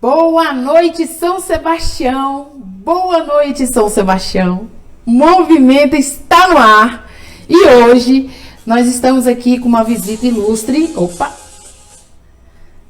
Boa noite, São Sebastião. Boa noite, São Sebastião. O movimento está no ar. E hoje nós estamos aqui com uma visita ilustre.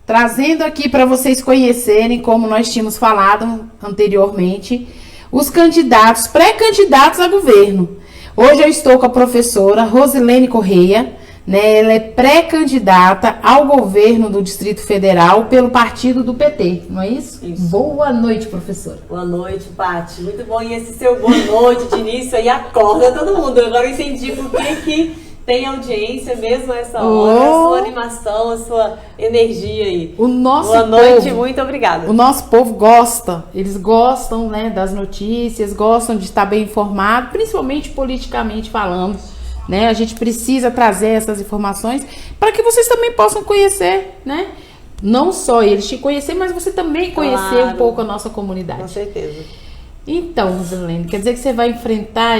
Trazendo aqui para vocês conhecerem, como nós tínhamos falado anteriormente, os candidatos, pré-candidatos a governo. Hoje eu estou com a professora Rosilene Correia, né? Ela é pré-candidata ao governo do Distrito Federal pelo partido do PT, não é isso? Isso. Boa noite, professora. Boa noite, Paty. Muito bom. E esse seu boa noite de início aí acorda todo mundo. Agora eu entendi por que tem audiência mesmo a essa hora, a sua animação, a sua energia aí. O nosso boa noite, povo, muito obrigada. O nosso povo gosta, eles gostam, né, das notícias, gostam de estar bem informado, principalmente politicamente falando, né? A gente precisa trazer essas informações para que vocês também possam conhecer, né? Não só eles te conhecer, mas você também conhecer um pouco a nossa comunidade. Com certeza. Então, Rosilene, quer dizer que você vai enfrentar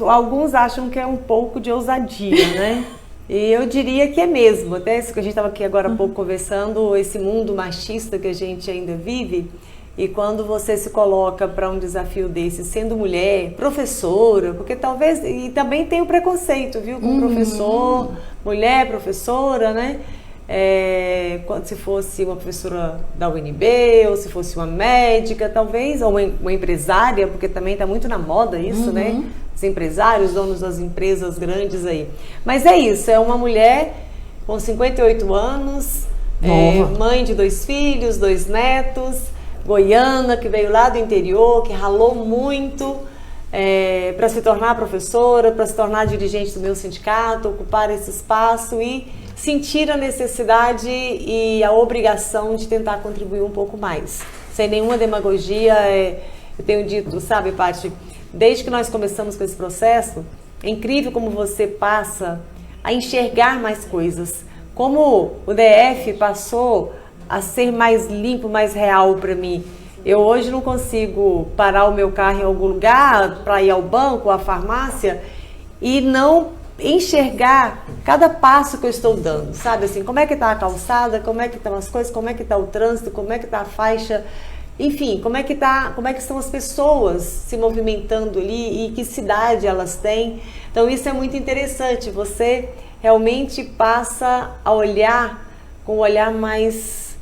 alguns acham que é um pouco de ousadia, né? E eu diria que é mesmo. Até isso que a gente estava aqui agora há pouco conversando, esse mundo machista que a gente ainda vive. E quando você se coloca para um desafio desse, sendo mulher, professora, porque talvez... E também tem o preconceito, viu? Com professor, mulher, professora, né? Se fosse uma professora da UNB, ou se fosse uma médica, talvez, ou uma empresária, porque também está muito na moda isso, né? Os empresários, donos das empresas grandes aí. Mas é isso, é uma mulher com 58 anos, mãe de 2 filhos, 2 netos, goiana, que veio lá do interior, que ralou muito para se tornar professora, para se tornar dirigente do meu sindicato, ocupar esse espaço e sentir a necessidade e a obrigação de tentar contribuir um pouco mais. Sem nenhuma demagogia, eu tenho dito, sabe, Paty, desde que nós começamos com esse processo, é incrível como você passa a enxergar mais coisas. Como o DF passou a ser mais limpo, mais real para mim. Eu hoje não consigo parar o meu carro em algum lugar para ir ao banco, à farmácia e não enxergar cada passo que eu estou dando, sabe? Assim, como é que está a calçada, como é que estão as coisas, como é que está o trânsito, como é que está a faixa, enfim, como é que são as pessoas se movimentando ali e que cidade elas têm. Então isso é muito interessante, você realmente passa a olhar com um olhar mais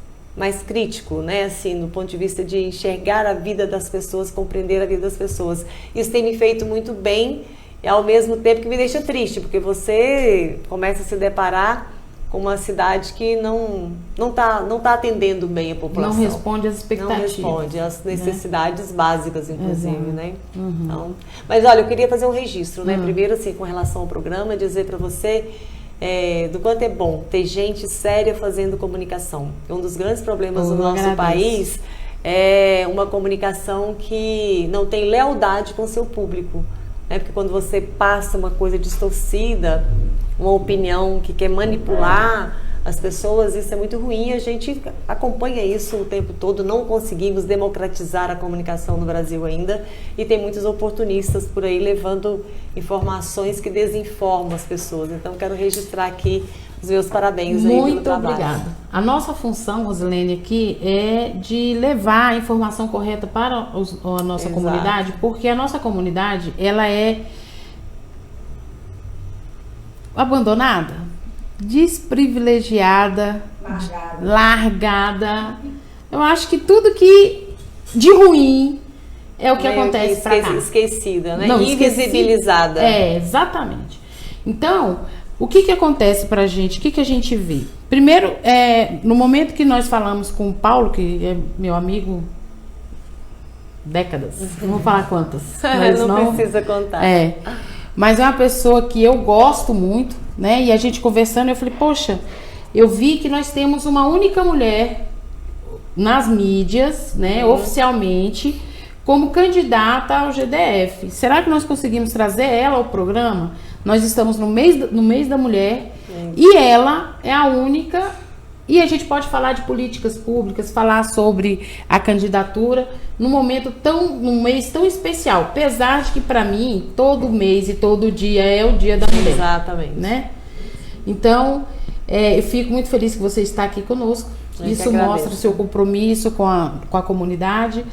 crítico, né? Assim, no ponto de vista de enxergar a vida das pessoas, compreender a vida das pessoas. Isso tem me feito muito bem e ao mesmo tempo que me deixa triste, porque você começa a se deparar com uma cidade que não tá atendendo bem a população. Não responde às expectativas. Não responde às necessidades básicas, inclusive, né? Então, mas olha, eu queria fazer um registro, né? Primeiro, assim, com relação ao programa, dizer para você do quanto é bom ter gente séria fazendo comunicação. Um dos grandes problemas do nosso país é uma comunicação que não tem lealdade com o seu público. Porque quando você passa uma coisa distorcida, uma opinião que quer manipular as pessoas, isso é muito ruim. A gente acompanha isso o tempo todo, não conseguimos democratizar a comunicação no Brasil ainda e tem muitos oportunistas por aí levando informações que desinformam as pessoas. Então quero registrar aqui os meus parabéns aí pelo trabalho. Muito obrigada. A nossa função, Rosilene, aqui é de levar a informação correta para a nossa comunidade, porque a nossa comunidade, ela é abandonada, desprivilegiada, largada. Eu acho que tudo que de ruim é o que acontece para cá. Esquecida, né? Não, invisibilizada. Exatamente. Então, o que acontece pra gente? O que a gente vê? Primeiro, no momento que nós falamos com o Paulo, que é meu amigo, décadas, não vou falar quantas. Mas não precisa contar. Mas é uma pessoa que eu gosto muito, né? E a gente conversando, eu falei, poxa, eu vi que nós temos uma única mulher nas mídias, né, oficialmente, como candidata ao GDF. Será que nós conseguimos trazer ela ao programa? Nós estamos no mês da mulher e ela é a única. E a gente pode falar de políticas públicas, falar sobre a candidatura num mês tão especial. Apesar de que para mim todo mês e todo dia é o Dia da Mulher. Exatamente. Né? Então, eu fico muito feliz que você está aqui conosco. Isso mostra o seu compromisso com a comunidade.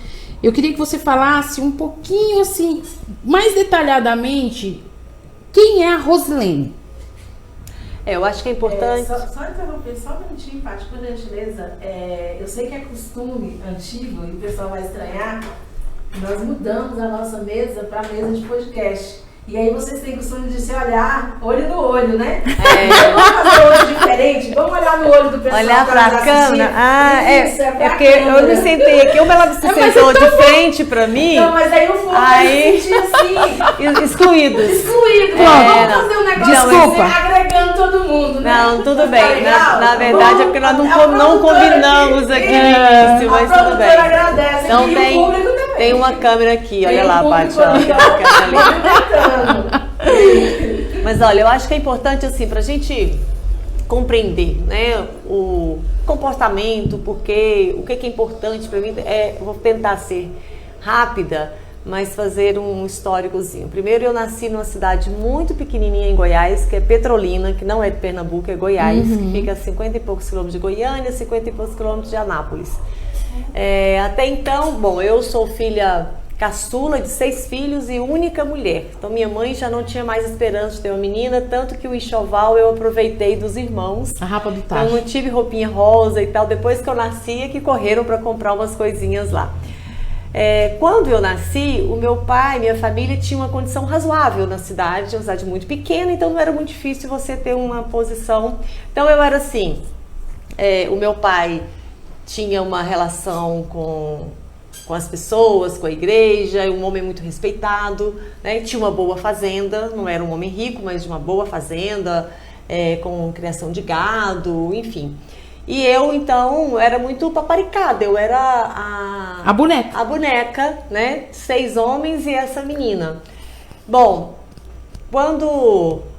Eu queria que você falasse um pouquinho, assim, mais detalhadamente, quem é a Rosilene? Eu acho que é importante... Só interromper só um minutinho, Paty, por gentileza. Eu sei que é costume antigo, e o pessoal vai estranhar, nós mudamos a nossa mesa para a mesa de podcast. E aí vocês têm costume de se olhar olho no olho, né? Vamos fazer olho diferente? Vamos olhar no olho do pessoal. Olhar para a câmera? Isso, é porque eu me sentei aqui, como ela se sentou de frente para mim. Não, mas aí o fogo vai se sentir assim. Excluídos. Vamos fazer um negócio desculpa. Agregando todo mundo, né? Não, tudo bem. Na verdade é porque nós não combinamos aqui no início, mas tudo bem. Agradece. Então tem uma câmera aqui, olha lá, Paty. Mas olha, eu acho que é importante assim pra gente compreender, né, o comportamento, porque o que é importante para mim vou tentar ser rápida, mas fazer um históricozinho. Primeiro, eu nasci numa cidade muito pequenininha em Goiás, que é Petrolina, que não é de Pernambuco, é Goiás, que fica a 50 e poucos quilômetros de Goiânia, 50 e poucos quilômetros de Anápolis. Até então, bom, eu sou filha caçula de 6 filhos e única mulher. Então minha mãe já não tinha mais esperança de ter uma menina, tanto que o enxoval eu aproveitei dos irmãos. A rapa do tacho. Eu não tive roupinha rosa e tal, depois que eu nasci é que correram para comprar umas coisinhas lá. Quando eu nasci, o meu pai, minha família tinha uma condição razoável na cidade, uma cidade muito pequena, então não era muito difícil você ter uma posição. Então eu era assim, o meu pai tinha uma relação com as pessoas, com a igreja, um homem muito respeitado, né? Tinha uma boa fazenda, não era um homem rico, mas de uma boa fazenda, com criação de gado, enfim. E eu, então, era muito paparicada, eu era a boneca. A boneca, né? 6 homens e essa menina. Bom,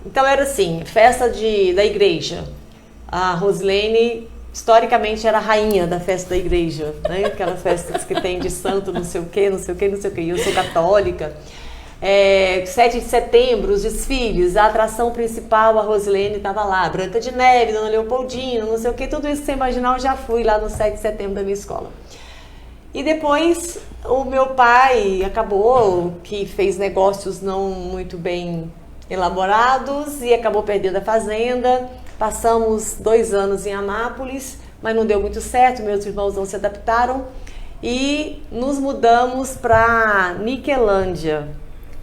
então era assim, festa da igreja. A Rosilene historicamente era a rainha da festa da igreja, né? Aquelas festas que tem de santo, não sei o quê, não sei o quê, não sei o quê. Eu sou católica. 7 de setembro, os desfiles, a atração principal, a Rosilene estava lá. Branca de Neve, Dona Leopoldina, não sei o quê. Tudo isso que você imaginar, eu já fui lá no 7 de setembro da minha escola. E depois, o meu pai acabou que fez negócios não muito bem elaborados e acabou perdendo a fazenda. Passamos 2 anos em Anápolis, mas não deu muito certo, meus irmãos não se adaptaram e nos mudamos para Niquelândia,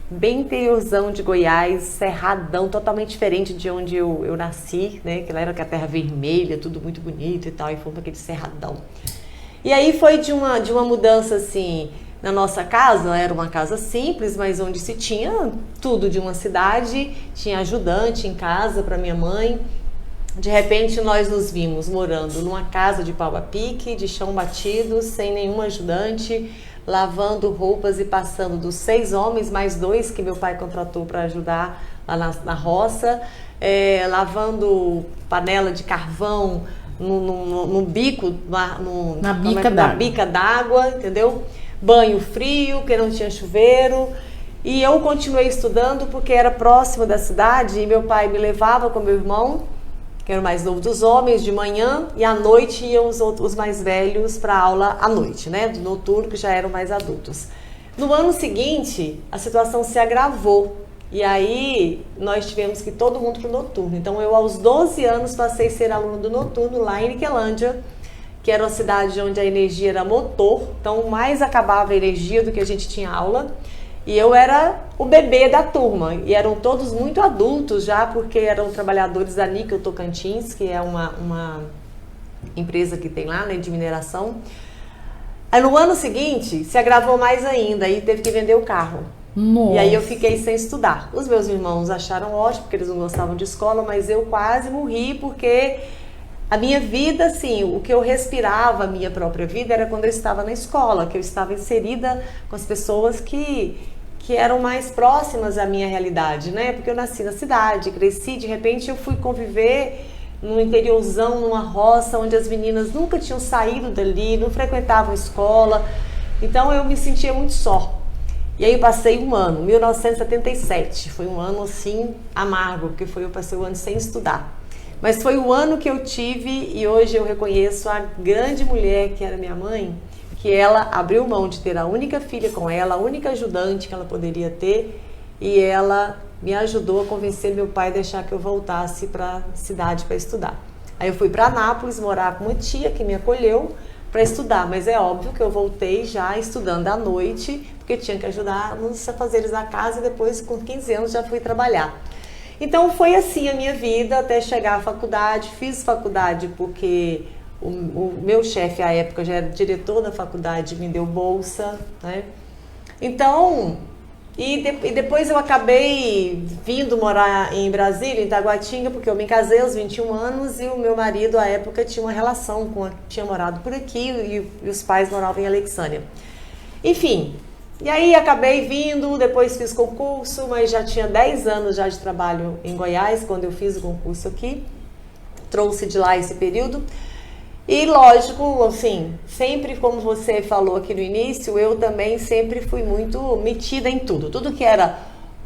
bem interiorzão de Goiás, cerradão, totalmente diferente de onde eu nasci, né? Que lá era com a terra vermelha, tudo muito bonito e tal, e fomos para aquele cerradão. E aí foi de uma mudança assim, na nossa casa, era uma casa simples, mas onde se tinha tudo de uma cidade, tinha ajudante em casa para minha mãe. De repente nós nos vimos morando numa casa de pau a pique, de chão batido, sem nenhum ajudante, lavando roupas e passando dos 6 homens, mais 2 que meu pai contratou para ajudar lá na roça, lavando panela de carvão no bico, na bica d'água, entendeu? Banho frio, que não tinha chuveiro. E eu continuei estudando porque era próximo da cidade e meu pai me levava com meu irmão, que era o mais novo dos homens, de manhã, e à noite iam os mais velhos para aula à noite, né? Do noturno, que já eram mais adultos. No ano seguinte, a situação se agravou, e aí nós tivemos que ir todo mundo para o noturno. Então eu, aos 12 anos, passei a ser aluno do noturno lá em Niquelândia, que era uma cidade onde a energia era motor, então mais acabava a energia do que a gente tinha aula. E eu era o bebê da turma, e eram todos muito adultos já, porque eram trabalhadores da Níquel Tocantins, que é uma empresa que tem lá, né, de mineração. Aí no ano seguinte, se agravou mais ainda, aí teve que vender o carro. Nossa. E aí eu fiquei sem estudar. Os meus irmãos acharam ótimo, porque eles não gostavam de escola, mas eu quase morri, porque a minha vida, assim, o que eu respirava, a minha própria vida, era quando eu estava na escola, que eu estava inserida com as pessoas que eram mais próximas à minha realidade, né? Porque eu nasci na cidade, cresci, de repente eu fui conviver num interiorzão, numa roça, onde as meninas nunca tinham saído dali, não frequentavam escola, então eu me sentia muito só. E aí eu passei um ano, 1977, foi um ano assim amargo, porque eu passei um ano sem estudar. Mas foi o ano que eu tive e hoje eu reconheço a grande mulher que era minha mãe, que ela abriu mão de ter a única filha com ela, a única ajudante que ela poderia ter, e ela me ajudou a convencer meu pai a deixar que eu voltasse para a cidade para estudar. Aí eu fui para Anápolis morar com uma tia que me acolheu para estudar, mas é óbvio que eu voltei já estudando à noite, porque tinha que ajudar nos afazeres da casa e depois com 15 anos já fui trabalhar. Então foi assim a minha vida até chegar à faculdade. Fiz faculdade porque o meu chefe à época já era diretor da faculdade, me deu bolsa, né? Então, e depois eu acabei vindo morar em Brasília, em Taguatinga, porque eu me casei aos 21 anos e o meu marido à época tinha uma relação tinha morado por aqui e os pais moravam em Alexânia. Enfim, e aí acabei vindo, depois fiz concurso, mas já tinha 10 anos já de trabalho em Goiás, quando eu fiz o concurso aqui, trouxe de lá esse período. E lógico, assim, sempre como você falou aqui no início, eu também sempre fui muito metida em tudo. Tudo que era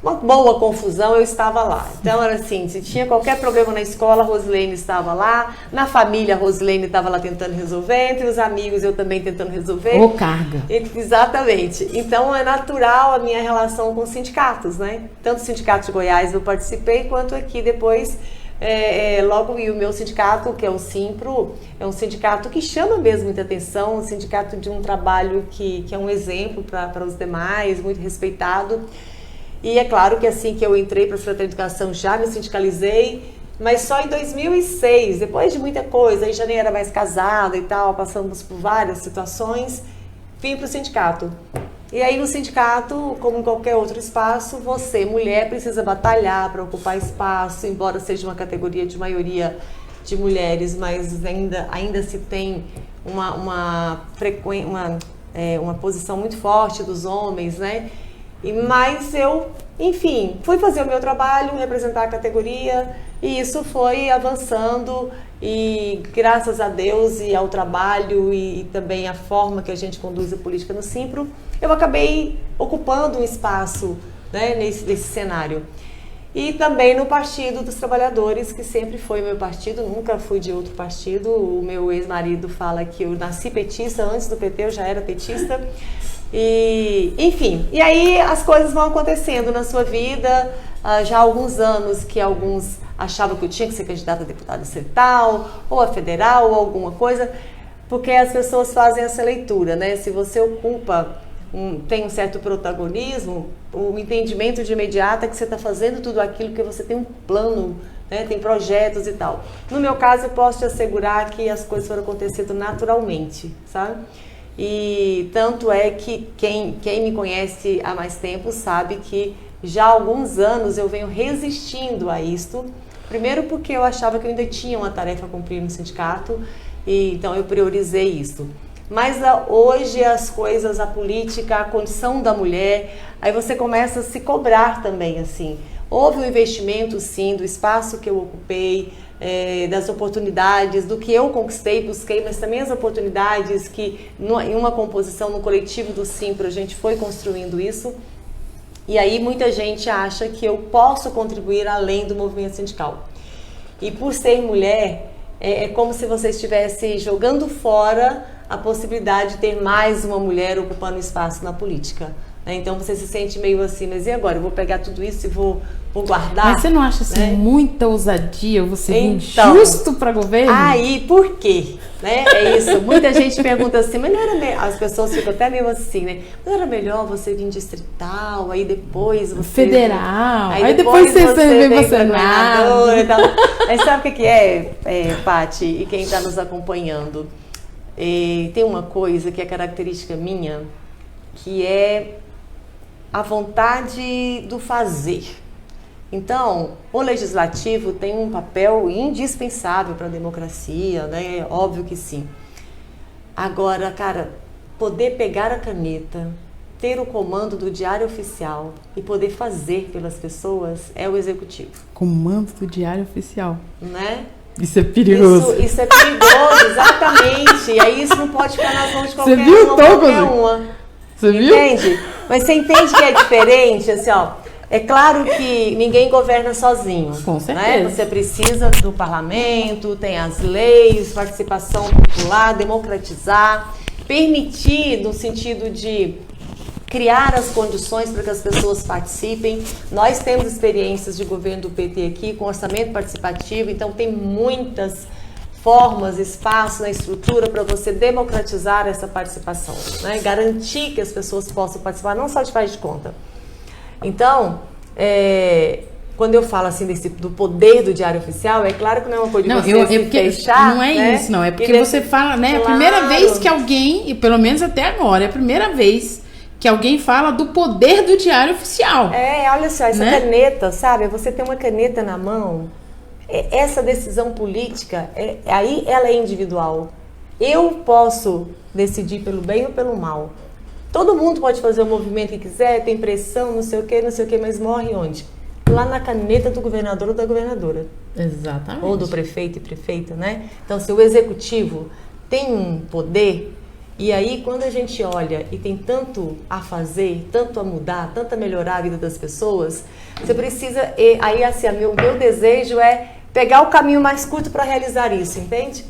uma boa confusão, eu estava lá. Então era assim, se tinha qualquer problema na escola, a Rosilene estava lá. Na família, a Rosilene estava lá tentando resolver. Entre os amigos, eu também tentando resolver. Ou carga. Exatamente. Então é natural a minha relação com os sindicatos, né? Tanto o Sindicato de Goiás eu participei, quanto aqui depois... logo, e o meu sindicato, que é o Simpro, é um sindicato que chama mesmo muita atenção, um sindicato de um trabalho que é um exemplo para os demais, muito respeitado. E é claro que assim que eu entrei para a Secretaria de Educação já me sindicalizei, mas só em 2006, depois de muita coisa, aí já nem era mais casada e tal, passamos por várias situações, vim para o sindicato. E aí no sindicato, como em qualquer outro espaço, você, mulher, precisa batalhar para ocupar espaço, embora seja uma categoria de maioria de mulheres, mas ainda se tem uma posição muito forte dos homens, né? Mas eu, enfim, fui fazer o meu trabalho, representar a categoria, e isso foi avançando, e graças a Deus e ao trabalho e também a forma que a gente conduz a política no Simpro, eu acabei ocupando um espaço, né, nesse cenário. E também no Partido dos Trabalhadores, que sempre foi meu partido, nunca fui de outro partido. O meu ex-marido fala que eu nasci petista, antes do PT eu já era petista. E, enfim, e aí as coisas vão acontecendo na sua vida. Já há alguns anos que alguns achavam que eu tinha que ser candidata a deputada estadual, ou a federal, ou alguma coisa, porque as pessoas fazem essa leitura, né? Se você tem um certo protagonismo, o entendimento de imediato é que você está fazendo tudo aquilo que você tem um plano, né? Tem projetos e tal. No meu caso, eu posso te assegurar que as coisas foram acontecendo naturalmente, sabe? E tanto é que quem me conhece há mais tempo sabe que já há alguns anos eu venho resistindo a isto. Primeiro porque eu achava que eu ainda tinha uma tarefa a cumprir no sindicato, e então eu priorizei isso. Mas hoje as coisas, a política, a condição da mulher, aí você começa a se cobrar também, assim. Houve um investimento, sim, do espaço que eu ocupei, das oportunidades, do que eu conquistei, busquei, mas também as oportunidades que, em uma composição, no coletivo do Simpro, a gente foi construindo isso. E aí muita gente acha que eu posso contribuir além do movimento sindical. E por ser mulher, é como se você estivesse jogando fora a possibilidade de ter mais uma mulher ocupando espaço na política. Então você se sente meio assim, mas e agora? Eu vou pegar tudo isso e vou guardar? Mas você não acha assim, né, muita ousadia você vir então, justo para governo? Aí, por quê? Né? É isso. Muita gente pergunta assim, mas não era as pessoas ficam até meio assim, né? Não era melhor você vir distrital, aí depois você... Federal, aí depois você vem para Senado. Aí sabe o que é, Paty, e quem está nos acompanhando? Tem uma coisa que é característica minha, que é a vontade do fazer. Então, o legislativo tem um papel indispensável para a democracia, né? Óbvio que sim. Agora, cara, poder pegar a caneta, ter o comando do Diário Oficial e poder fazer pelas pessoas é o executivo. Comando do Diário Oficial. Né? Isso é perigoso. Isso é perigoso, exatamente. E aí isso não pode ficar nas mãos de qualquer uma. Você viu? Entende? Mas você entende que é diferente, assim, ó. É claro que ninguém governa sozinho. Com certeza. Né? Você precisa do parlamento, tem as leis, participação popular, democratizar, permitir no sentido de criar as condições para que as pessoas participem. Nós temos experiências de governo do PT aqui com orçamento participativo, então tem muitas formas, espaço na estrutura para você democratizar essa participação, né? Garantir que as pessoas possam participar, não só de faz de conta. Então, quando eu falo assim do poder do Diário Oficial, é claro que não é uma coisa de você se fechar. Não é né? isso, não. É porque você fala, né? Claro. A primeira vez que alguém, e pelo menos até agora, é a primeira vez que alguém fala do poder do Diário Oficial. Olha só, essa né? caneta, sabe? Você tem uma caneta na mão, essa decisão política, aí ela é individual. Eu posso decidir pelo bem ou pelo mal. Todo mundo pode fazer o movimento que quiser, tem pressão, não sei o que, mas morre onde? Lá na caneta do governador ou da governadora. Exatamente. Ou do prefeito e prefeita, né? Então, se o executivo tem um poder, e aí quando a gente olha e tem tanto a fazer, tanto a mudar, tanto a melhorar a vida das pessoas, você precisa, aí assim, meu desejo é pegar o caminho mais curto para realizar isso, entende?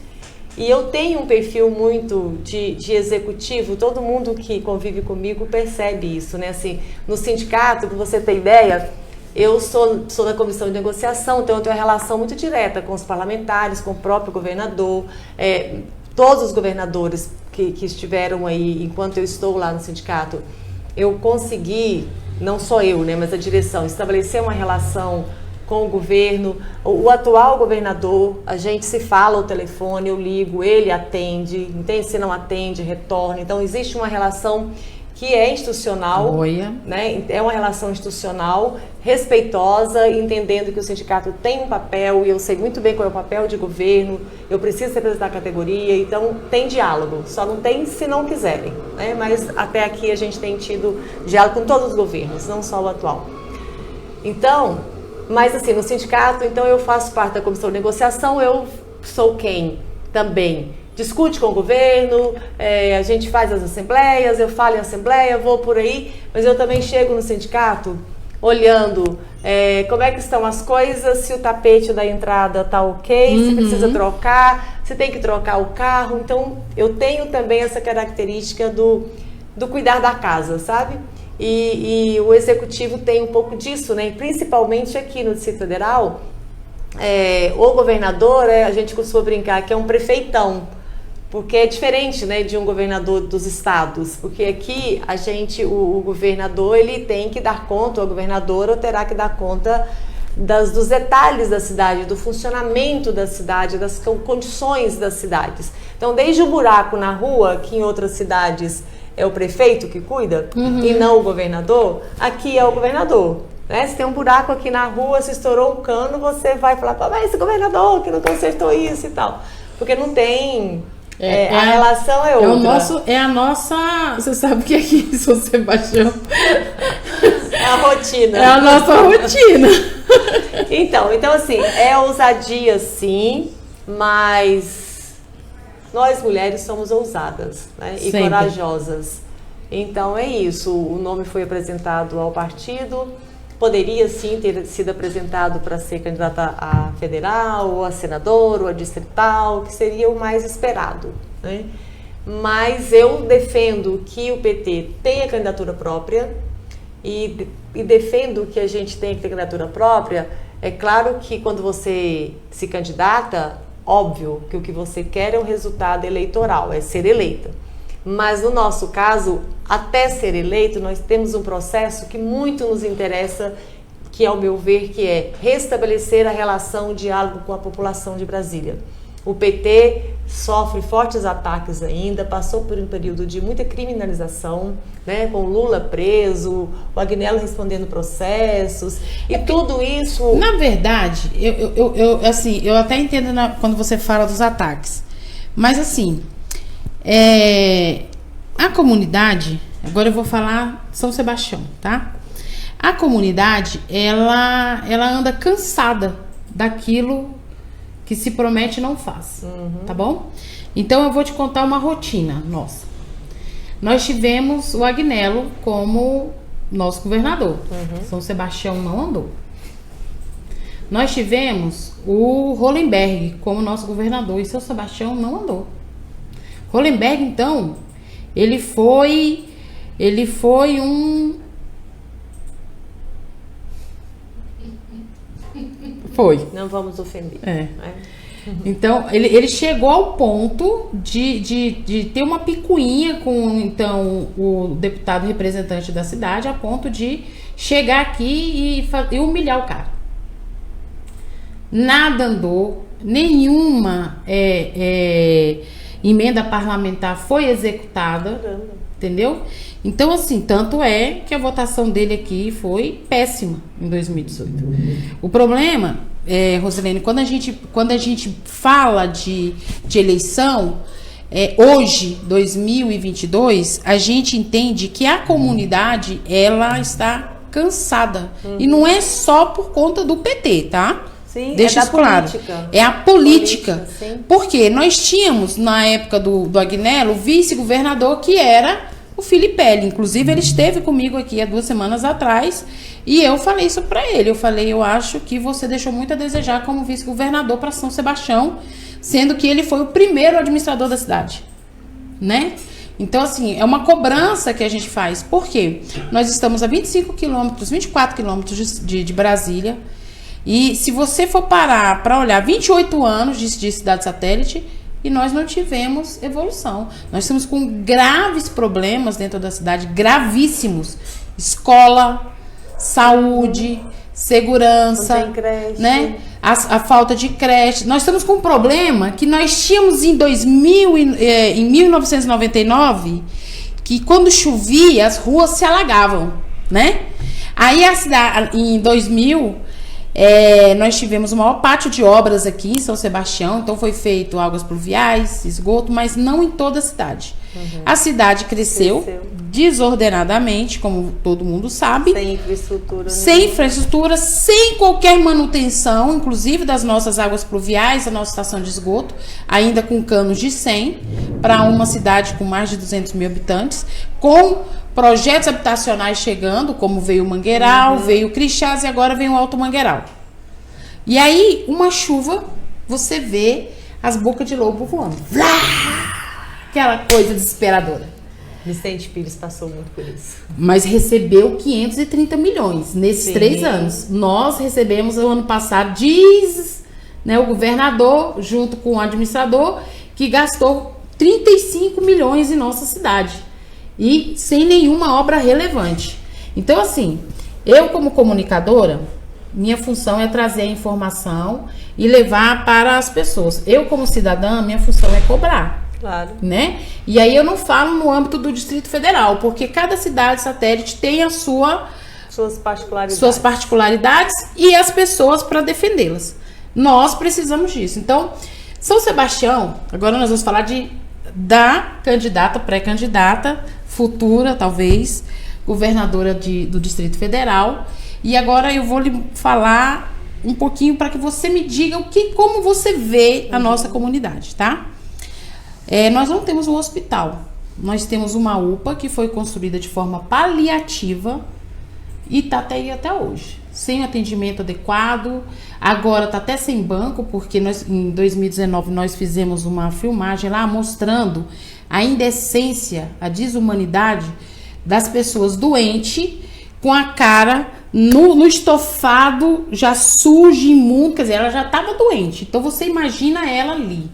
E eu tenho um perfil muito de executivo, todo mundo que convive comigo percebe isso, né? Assim, no sindicato, para você ter ideia, eu sou da comissão de negociação, então eu tenho uma relação muito direta com os parlamentares, com o próprio governador, todos os governadores que estiveram aí enquanto eu estou lá no sindicato. Eu consegui, não só eu, né, mas a direção, estabelecer uma relação com o governo. O atual governador, a gente se fala ao telefone, eu ligo, ele atende, entende? Se não atende, retorna. Então existe uma relação que é institucional, né? É uma relação institucional, respeitosa, entendendo que o sindicato tem um papel, e eu sei muito bem qual é o papel de governo, eu preciso representar a categoria, então tem diálogo, só não tem se não quiserem, né? Mas até aqui a gente tem tido diálogo com todos os governos, não só o atual. Então, mas assim, no sindicato, então eu faço parte da comissão de negociação, eu sou quem também discute com o governo, a gente faz as assembleias, eu falo em assembleia, vou por aí, mas eu também chego no sindicato olhando como é que estão as coisas, se o tapete da entrada está ok, se precisa trocar, se tem que trocar o carro. Então eu tenho também essa característica do cuidar da casa, sabe? E o executivo tem um pouco disso, né? Principalmente aqui no Distrito Federal, o governador, a gente costuma brincar que é um prefeitão, porque é diferente, né, de um governador dos estados, porque aqui o governador ele tem que dar conta, ou a governadora terá que dar conta dos detalhes da cidade, do funcionamento da cidade, das condições das cidades. Então, desde o buraco na rua, que em outras cidades é o prefeito que cuida, e não o governador, aqui é o governador. Né? Se tem um buraco aqui na rua, se estourou um cano, você vai falar, mas esse governador que não consertou isso e tal. Porque não tem... a relação é outra. É a nossa... Você sabe o que é aqui, São Sebastião? É a rotina. É a nossa rotina. Então assim, é ousadia sim, mas nós mulheres somos ousadas, né? E Sempre. corajosas. Então é isso, o nome foi apresentado ao partido, poderia sim ter sido apresentado para ser candidata a federal, ou a senador, ou a distrital, que seria o mais esperado, né? Mas eu defendo que o PT tenha candidatura própria e defendo que a gente tenha que ter candidatura própria. É claro que quando você se candidata, óbvio que o que você quer é o resultado eleitoral, é ser eleita. Mas no nosso caso, até ser eleito, nós temos um processo que muito nos interessa, que ao meu ver, que é restabelecer a relação, o diálogo com a população de Brasília. O PT sofre fortes ataques ainda, passou por um período de muita criminalização, né, com Lula preso, o Agnello respondendo processos, e tudo isso... Na verdade, eu até entendo quando você fala dos ataques, mas assim... a comunidade, agora eu vou falar São Sebastião, tá? A comunidade, ela anda cansada daquilo que se promete e não faz, tá bom? Então eu vou te contar uma rotina nossa. Nós tivemos o Agnello como nosso governador. São Sebastião não andou. Nós tivemos o Hollenberg como nosso governador e São Sebastião não andou. Hollenberg, então, ele foi um... Foi. Não vamos ofender. Então, ele chegou ao ponto de ter uma picuinha com, então, o deputado representante da cidade, a ponto de chegar aqui e humilhar o cara. Nada andou, nenhuma emenda parlamentar foi executada, entendeu? Então, assim, tanto é que a votação dele aqui foi péssima em 2018. O problema, Rosilene, quando a gente fala de eleição, hoje, 2022, a gente entende que a comunidade, ela está cansada. E não é só por conta do PT, tá? Sim, deixa isso claro. É a política. Porque nós tínhamos, na época do Agnello, o vice-governador que era o Filipelli. Inclusive, ele esteve comigo aqui há 2 semanas atrás e eu falei isso pra ele. Eu falei, eu acho que você deixou muito a desejar como vice-governador para São Sebastião, sendo que ele foi o primeiro administrador da cidade, né? Então, assim, é uma cobrança que a gente faz. Por quê? Nós estamos a 25 quilômetros, 24 quilômetros de Brasília. E se você for parar para olhar 28 anos de cidade satélite, e nós não tivemos evolução. Nós estamos com graves problemas dentro da cidade, gravíssimos. Escola, saúde, segurança, não tem creche, né? A falta de creche. Nós estamos com um problema que nós tínhamos em 1999, que quando chovia as ruas se alagavam, né? Aí a cidade, em 2000, nós tivemos o maior pátio de obras aqui em São Sebastião, então foi feito águas pluviais, esgoto, mas não em toda a cidade. A cidade cresceu desordenadamente, como todo mundo sabe. Sem infraestrutura. Sem infraestrutura, sem qualquer manutenção, inclusive das nossas águas pluviais, da nossa estação de esgoto, ainda com canos de 100, para uma cidade com mais de 200 mil habitantes, com projetos habitacionais chegando, como veio o Mangueiral, veio o Crixás e agora vem o Alto Mangueiral. E aí, uma chuva, você vê as bocas de lobo voando. Aquela coisa desesperadora. Vicente Pires passou muito por isso. Mas recebeu 530 milhões nesses 3 anos. Nós recebemos o ano passado, diz, né, o governador, junto com o administrador, que gastou 35 milhões em nossa cidade. E sem nenhuma obra relevante. Então, assim, eu como comunicadora, minha função é trazer a informação e levar para as pessoas. Eu como cidadã, minha função é cobrar. Claro. Né? E aí eu não falo no âmbito do Distrito Federal, porque cada cidade satélite tem suas particularidades e as pessoas para defendê-las. Nós precisamos disso. Então, São Sebastião, agora nós vamos falar da candidata, pré-candidata, futura, talvez, governadora do Distrito Federal. E agora eu vou lhe falar um pouquinho para que você me diga como você vê a nossa comunidade, tá? Nós não temos um hospital. Nós temos uma UPA que foi construída de forma paliativa e está até hoje. Sem atendimento adequado. Agora está até sem banco, porque em 2019 nós fizemos uma filmagem lá mostrando a indecência, a desumanidade das pessoas doentes, com a cara no estofado, já suja, imundo, quer dizer, ela já estava doente. Então você imagina ela ali.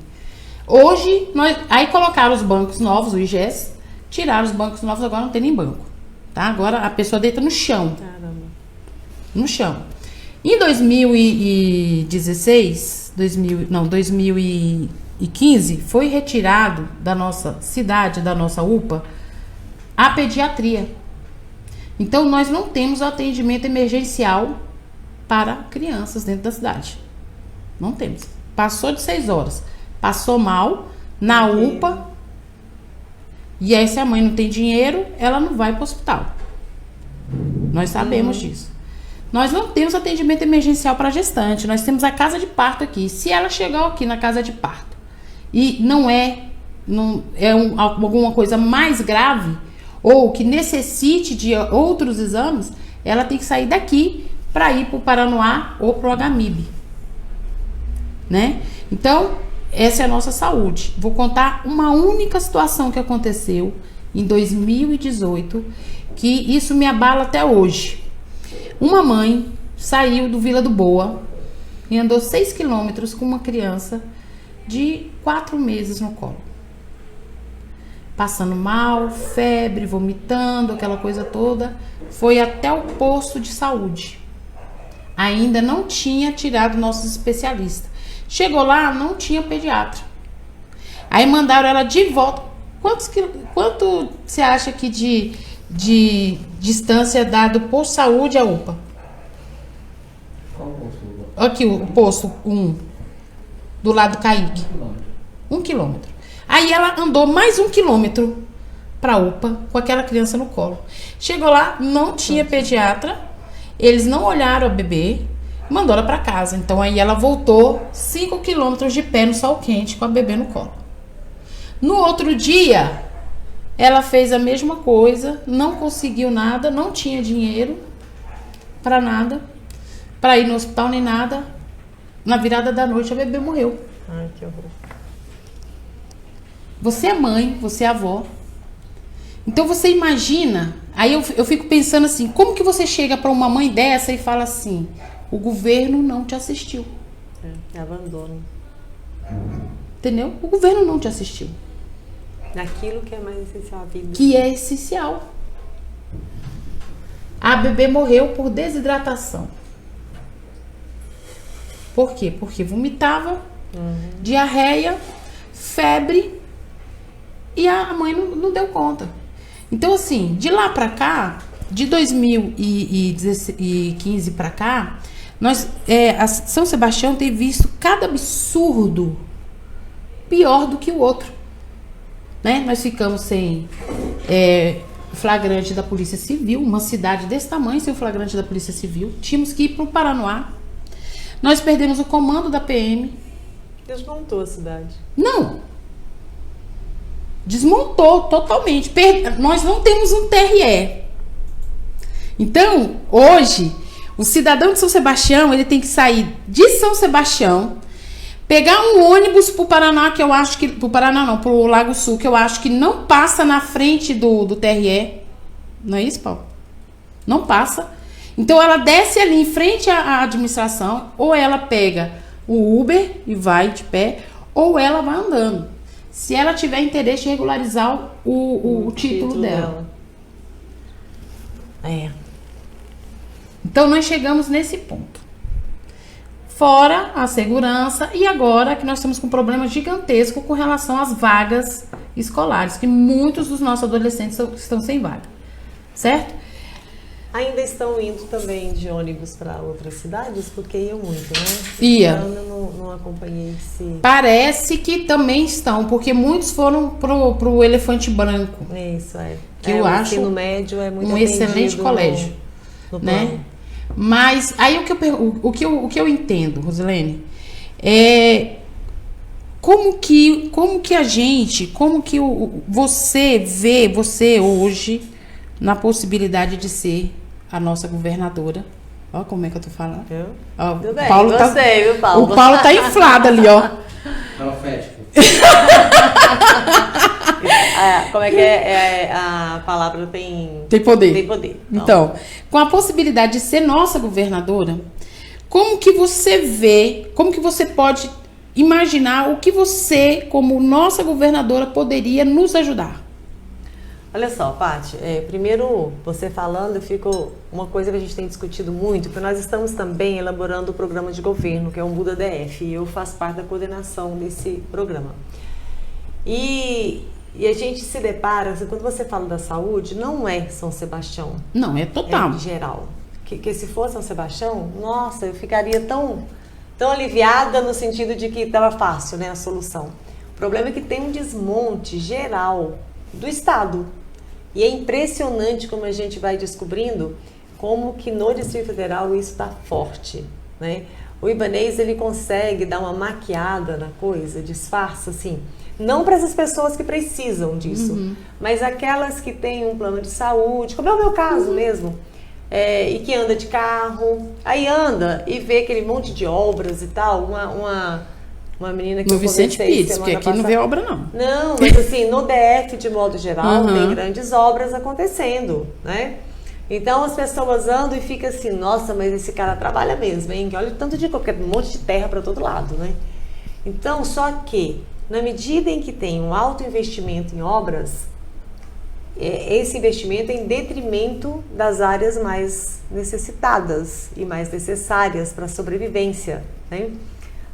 Hoje, aí colocaram os bancos novos, o IGES, tiraram os bancos novos, agora não tem nem banco. Tá? Agora a pessoa deita no chão. Caramba. No chão. Em 2015, foi retirado da nossa cidade, da nossa UPA, a pediatria. Então, nós não temos atendimento emergencial para crianças dentro da cidade. Não temos. Passou de 6 horas. Passou mal na UPA. E aí, se a mãe não tem dinheiro, ela não vai para o hospital. Nós sabemos disso. Nós não temos atendimento emergencial para gestante. Nós temos a casa de parto aqui. Se ela chegar aqui na casa de parto e não é alguma coisa mais grave, ou que necessite de outros exames, ela tem que sair daqui para ir para o Paranoá ou para o HMIB, né? Então, essa é a nossa saúde. Vou contar uma única situação que aconteceu em 2018, que isso me abala até hoje. Uma mãe saiu do Vila do Boa e andou 6 quilômetros com uma criança de 4 meses no colo. Passando mal, febre, vomitando, aquela coisa toda. Foi até o posto de saúde. Ainda não tinha tirado nossos especialistas. Chegou lá, não tinha pediatra. Aí mandaram ela de volta. Quanto você acha que de distância dá do posto de saúde à UPA? Aqui, o posto 1, do lado do Kaique. 1 quilômetro. Aí ela andou mais 1 quilômetro pra UPA com aquela criança no colo. Chegou lá, não tinha pediatra, eles não olharam a bebê, mandou ela pra casa. Então aí ela voltou 5 quilômetros de pé no sol quente com a bebê no colo. No outro dia, ela fez a mesma coisa, não conseguiu nada, não tinha dinheiro pra nada, pra ir no hospital nem nada. Na virada da noite a bebê morreu. Ai, que horror. Você é mãe, você é avó. Então você imagina, aí eu fico pensando assim, como que você chega para uma mãe dessa e fala assim, o governo não te assistiu. É abandono. Entendeu? O governo não te assistiu. Naquilo que é mais essencial à vida. Que é essencial. A bebê morreu por desidratação. Por quê? Porque vomitava, diarreia, febre, e a mãe não deu conta. Então, assim, de lá pra cá, de 2015 pra cá, a São Sebastião tem visto cada absurdo pior do que o outro. Né? Nós ficamos sem flagrante da Polícia Civil, uma cidade desse tamanho sem o flagrante da Polícia Civil. Tínhamos que ir pro Paranoá. Nós perdemos o comando da PM. Desmontou a cidade. Não. Desmontou totalmente. Nós não temos um TRE. Então, hoje, o cidadão de São Sebastião, ele tem que sair de São Sebastião, pegar um ônibus pro Paraná, que eu acho que... Pro Paraná não, pro Lago Sul, que eu acho que não passa na frente do TRE. Não é isso, Paulo? Não passa. Então, ela desce ali em frente à administração, ou ela pega o Uber e vai de pé, ou ela vai andando. Se ela tiver interesse em regularizar o título dela. Então, nós chegamos nesse ponto. Fora a segurança, e agora que nós estamos com um problema gigantesco com relação às vagas escolares, que muitos dos nossos adolescentes estão sem vaga. Certo? Ainda estão indo também de ônibus para outras cidades? Porque iam muito, né? Ia. Então, eu não acompanhei esse... Parece que também estão, porque muitos foram pro Elefante Branco. Isso, que eu acho o ensino médio é muito um excelente colégio, no né? plano. Mas aí o que eu entendo, Rosilene, como que você hoje na possibilidade de ser a nossa governadora. Ó, como é que eu tô falando? Ó, Tudo bem, Paulo gostei, viu, Paulo? O Paulo tá inflado ali, ó. Profético. Como é que é a palavra? Tem poder. Tem poder. Então, com a possibilidade de ser nossa governadora, como que você vê, como que você pode imaginar o que você, como nossa governadora, poderia nos ajudar? Olha só, Paty, primeiro, você falando, uma coisa que a gente tem discutido muito, porque nós estamos também elaborando o programa de governo, que é o Muda DF, e eu faço parte da coordenação desse programa. E a gente se depara, assim, quando você fala da saúde, não é São Sebastião. Não, é total. É geral. Que se fosse São Sebastião, nossa, eu ficaria tão aliviada no sentido de que estava fácil, né, a solução. O problema é que tem um desmonte geral do Estado. E é impressionante como a gente vai descobrindo como que no Distrito Federal isso está forte, né? O Ibanez, ele consegue dar uma maquiada na coisa, disfarça assim. Não para essas pessoas que precisam disso, mas aquelas que têm um plano de saúde, como é o meu caso mesmo, e que anda de carro, aí anda e vê aquele monte de obras e tal, uma menina que no eu Vicente conversei Pires, porque semana aqui não passada. vê obra não. Não, mas assim, no DF de modo geral, tem grandes obras acontecendo, né? Então as pessoas andam e ficam assim, nossa, mas esse cara trabalha mesmo, hein? Olha o tanto de qualquer um monte de terra para todo lado, né? Então, só que na medida em que tem um alto investimento em obras, esse investimento é em detrimento das áreas mais necessitadas e mais necessárias para a sobrevivência, né?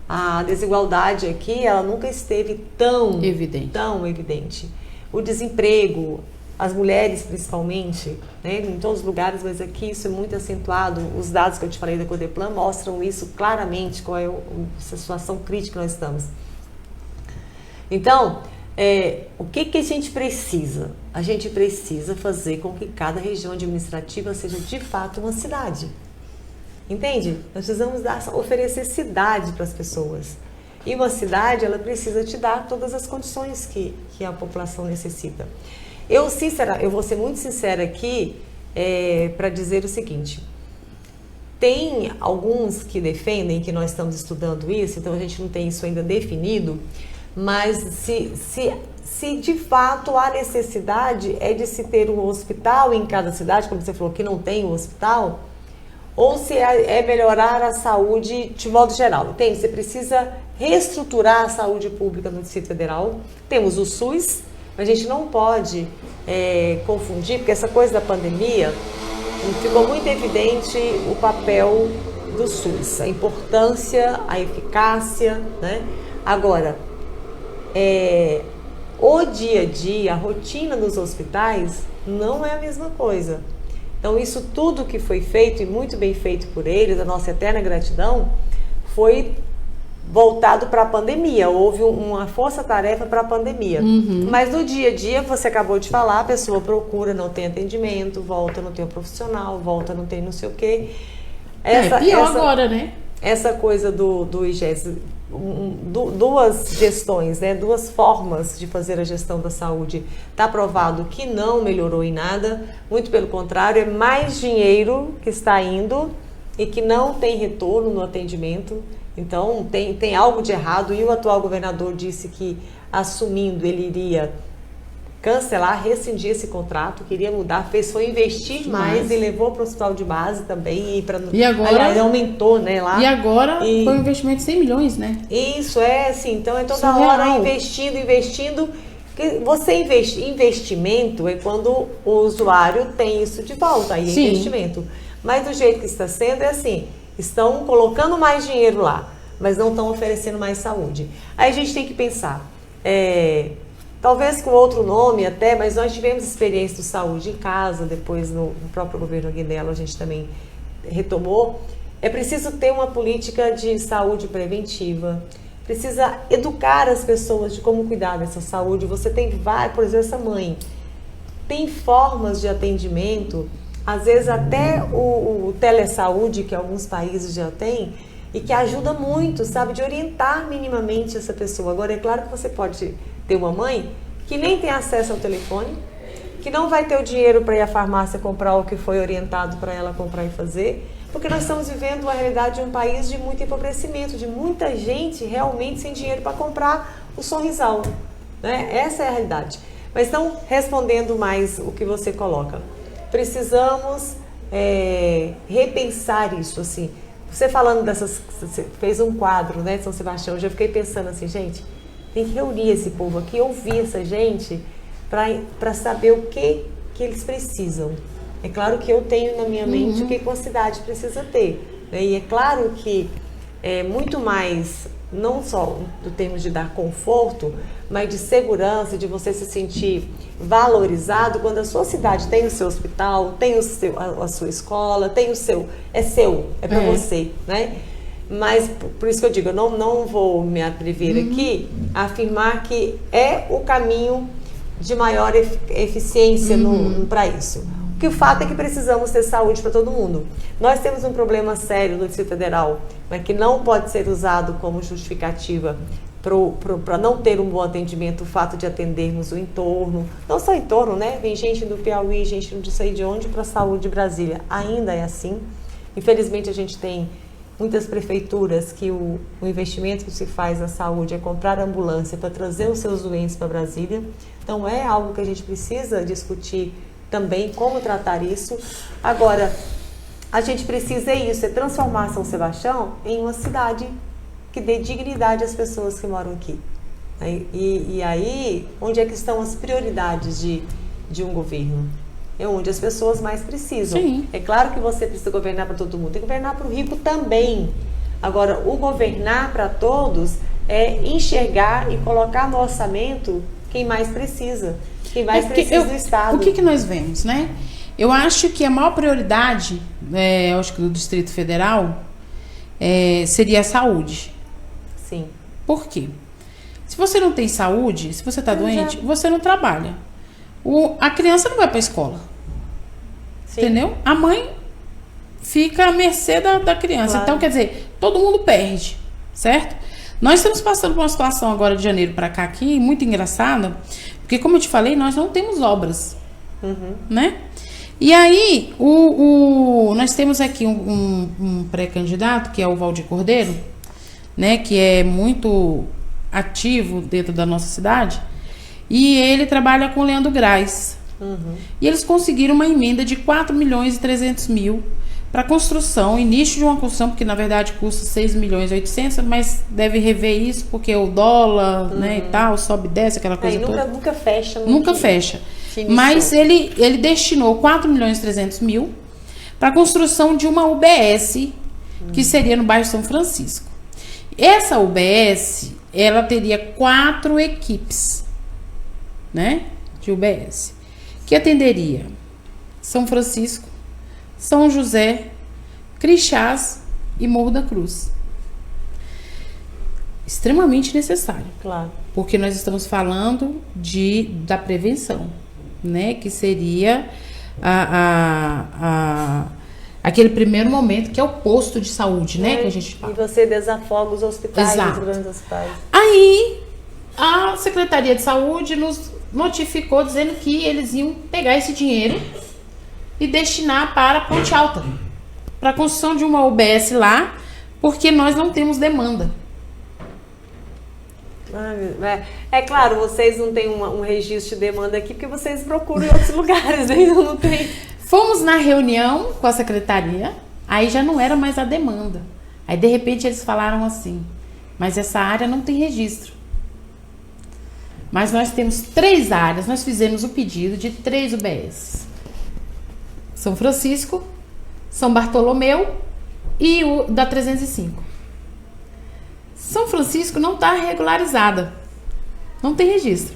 A desigualdade aqui, ela nunca esteve tão evidente. O desemprego, as mulheres principalmente, né, em todos os lugares, mas aqui isso é muito acentuado. Os dados que eu te falei da Codeplan mostram isso claramente, qual é a situação crítica que nós estamos. Então, o que a gente precisa? A gente precisa fazer com que cada região administrativa seja de fato uma cidade. Entende? Nós precisamos oferecer cidade para as pessoas. E uma cidade, ela precisa te dar todas as condições que a população necessita. Eu vou ser muito sincera aqui para dizer o seguinte. Tem alguns que defendem que nós estamos estudando isso, então a gente não tem isso ainda definido, mas se de fato a necessidade é de se ter um hospital em cada cidade, como você falou que não tem um hospital, ou se é melhorar a saúde de modo geral. Entende? Você precisa reestruturar a saúde pública no Distrito Federal. Temos o SUS, mas a gente não pode confundir, porque essa coisa da pandemia ficou muito evidente o papel do SUS, a importância, a eficácia, né? Agora, o dia a dia, a rotina nos hospitais não é a mesma coisa. Então, isso tudo que foi feito, e muito bem feito por eles, a nossa eterna gratidão, foi voltado para a pandemia. Houve uma força-tarefa para a pandemia. Mas no dia a dia, você acabou de falar, a pessoa procura, não tem atendimento, volta, não tem um profissional, volta, não tem não sei o quê. Pior agora, né? Essa coisa do IGES, duas gestões, né? Duas formas de fazer a gestão da saúde. Está provado que não melhorou em nada, muito pelo contrário, é mais dinheiro que está indo e que não tem retorno no atendimento. Então tem algo de errado, e o atual governador disse que, assumindo, ele iria cancelar, rescindir esse contrato, queria mudar, foi investir mais e levou para o hospital de base também. E agora? Aliás, aumentou, né, lá. E agora foi um investimento de 100 milhões, né? Isso, assim, então é toda hora investindo. Você investimento é quando o usuário tem isso de volta, aí é investimento. Mas do jeito que está sendo é assim, estão colocando mais dinheiro lá, mas não estão oferecendo mais saúde. Aí a gente tem que pensar, talvez com outro nome até, mas nós tivemos experiência de saúde em casa, depois no próprio governo Aguinaldo a gente também retomou. É preciso ter uma política de saúde preventiva, precisa educar as pessoas de como cuidar dessa saúde. Você tem vários, por exemplo, essa mãe tem formas de atendimento, às vezes até o telesaúde, que alguns países já têm, e que ajuda muito, sabe, de orientar minimamente essa pessoa. Agora, é claro que você pode ter uma mãe que nem tem acesso ao telefone, que não vai ter o dinheiro para ir à farmácia comprar o que foi orientado para ela comprar e fazer, porque nós estamos vivendo uma realidade de um país de muito empobrecimento, de muita gente realmente sem dinheiro para comprar o sorrisal, né? Essa é a realidade. Mas então, respondendo mais o que você coloca, precisamos repensar isso, assim. Você falando dessas, você fez um quadro, né, de São Sebastião, eu já fiquei pensando assim, gente, tem que reunir esse povo aqui, ouvir essa gente, para saber o que eles precisam. É claro que eu tenho na minha mente o que uma cidade precisa ter, né? E é claro que é muito mais, não só do termo de dar conforto, mas de segurança, de você se sentir valorizado quando a sua cidade tem o seu hospital, tem a sua escola, tem o seu, é para você, né? Mas por isso que eu digo, eu não vou me atrever aqui a afirmar que é o caminho de maior eficiência para isso. Porque o fato é que precisamos ter saúde para todo mundo. Nós temos um problema sério no Distrito Federal, mas que não pode ser usado como justificativa para não ter um bom atendimento, o fato de atendermos o entorno, não só o entorno, né? Vem gente do Piauí, gente não sei de onde, para a saúde de Brasília. Ainda é assim. Infelizmente, a gente tem muitas prefeituras que o investimento que se faz na saúde é comprar ambulância para trazer os seus doentes para Brasília. Então, é algo que a gente precisa discutir também, como tratar isso. Agora, a gente precisa é transformar São Sebastião em uma cidade que dê dignidade às pessoas que moram aqui. E aí, onde é que estão as prioridades de um governo? É onde as pessoas mais precisam. Sim. É claro que você precisa governar para todo mundo, tem que governar para o rico também. Agora, o governar para todos é enxergar e colocar no orçamento quem mais precisa, quem mais precisa do Estado. O que nós vemos, né? Eu acho que a maior prioridade, eu acho que do Distrito Federal, seria a saúde. Sim. Por quê? Se você não tem saúde, se você está doente, você não trabalha. A criança não vai para a escola. Sim. Entendeu? A mãe fica à mercê da criança. Claro. Então, quer dizer, todo mundo perde, certo? Nós estamos passando por uma situação agora de janeiro para cá aqui, muito engraçada, porque como eu te falei, nós não temos obras, né? E aí, nós temos aqui um pré-candidato, que é o Valdir Cordeiro, né? Que é muito ativo dentro da nossa cidade. E ele trabalha com o Leandro Graz. E eles conseguiram uma emenda de 4.300.000 para construção, início de uma construção, porque na verdade custa 6.800.000, mas deve rever isso, porque o dólar, né, e tal, sobe e desce, aquela coisa toda. Nunca fecha. Nunca fecha. Mas ele destinou 4.300.000 para a construção de uma UBS, que seria no bairro São Francisco. Essa UBS, ela teria 4 equipes, né, de UBS, que atenderia São Francisco, São José, Crixás e Morro da Cruz. Extremamente necessário. Claro. Porque nós estamos falando da prevenção, né, que seria aquele primeiro momento, que é o posto de saúde, né, que a gente fala. E você desafoga os hospitais, Exato. os grandes hospitais. Aí, a Secretaria de Saúde nos notificou dizendo que eles iam pegar esse dinheiro e destinar para a Ponte Alta, para a construção de uma UBS lá, porque nós não temos demanda. É claro, vocês não têm um registro de demanda aqui, porque vocês procuram em outros lugares, ainda não tem. Fomos na reunião com a secretaria, aí já não era mais a demanda. Aí, de repente, eles falaram assim, mas essa área não tem registro. Mas nós temos 3 áreas, nós fizemos o pedido de 3 UBS. São Francisco, São Bartolomeu e o da 305. São Francisco não está regularizada, não tem registro.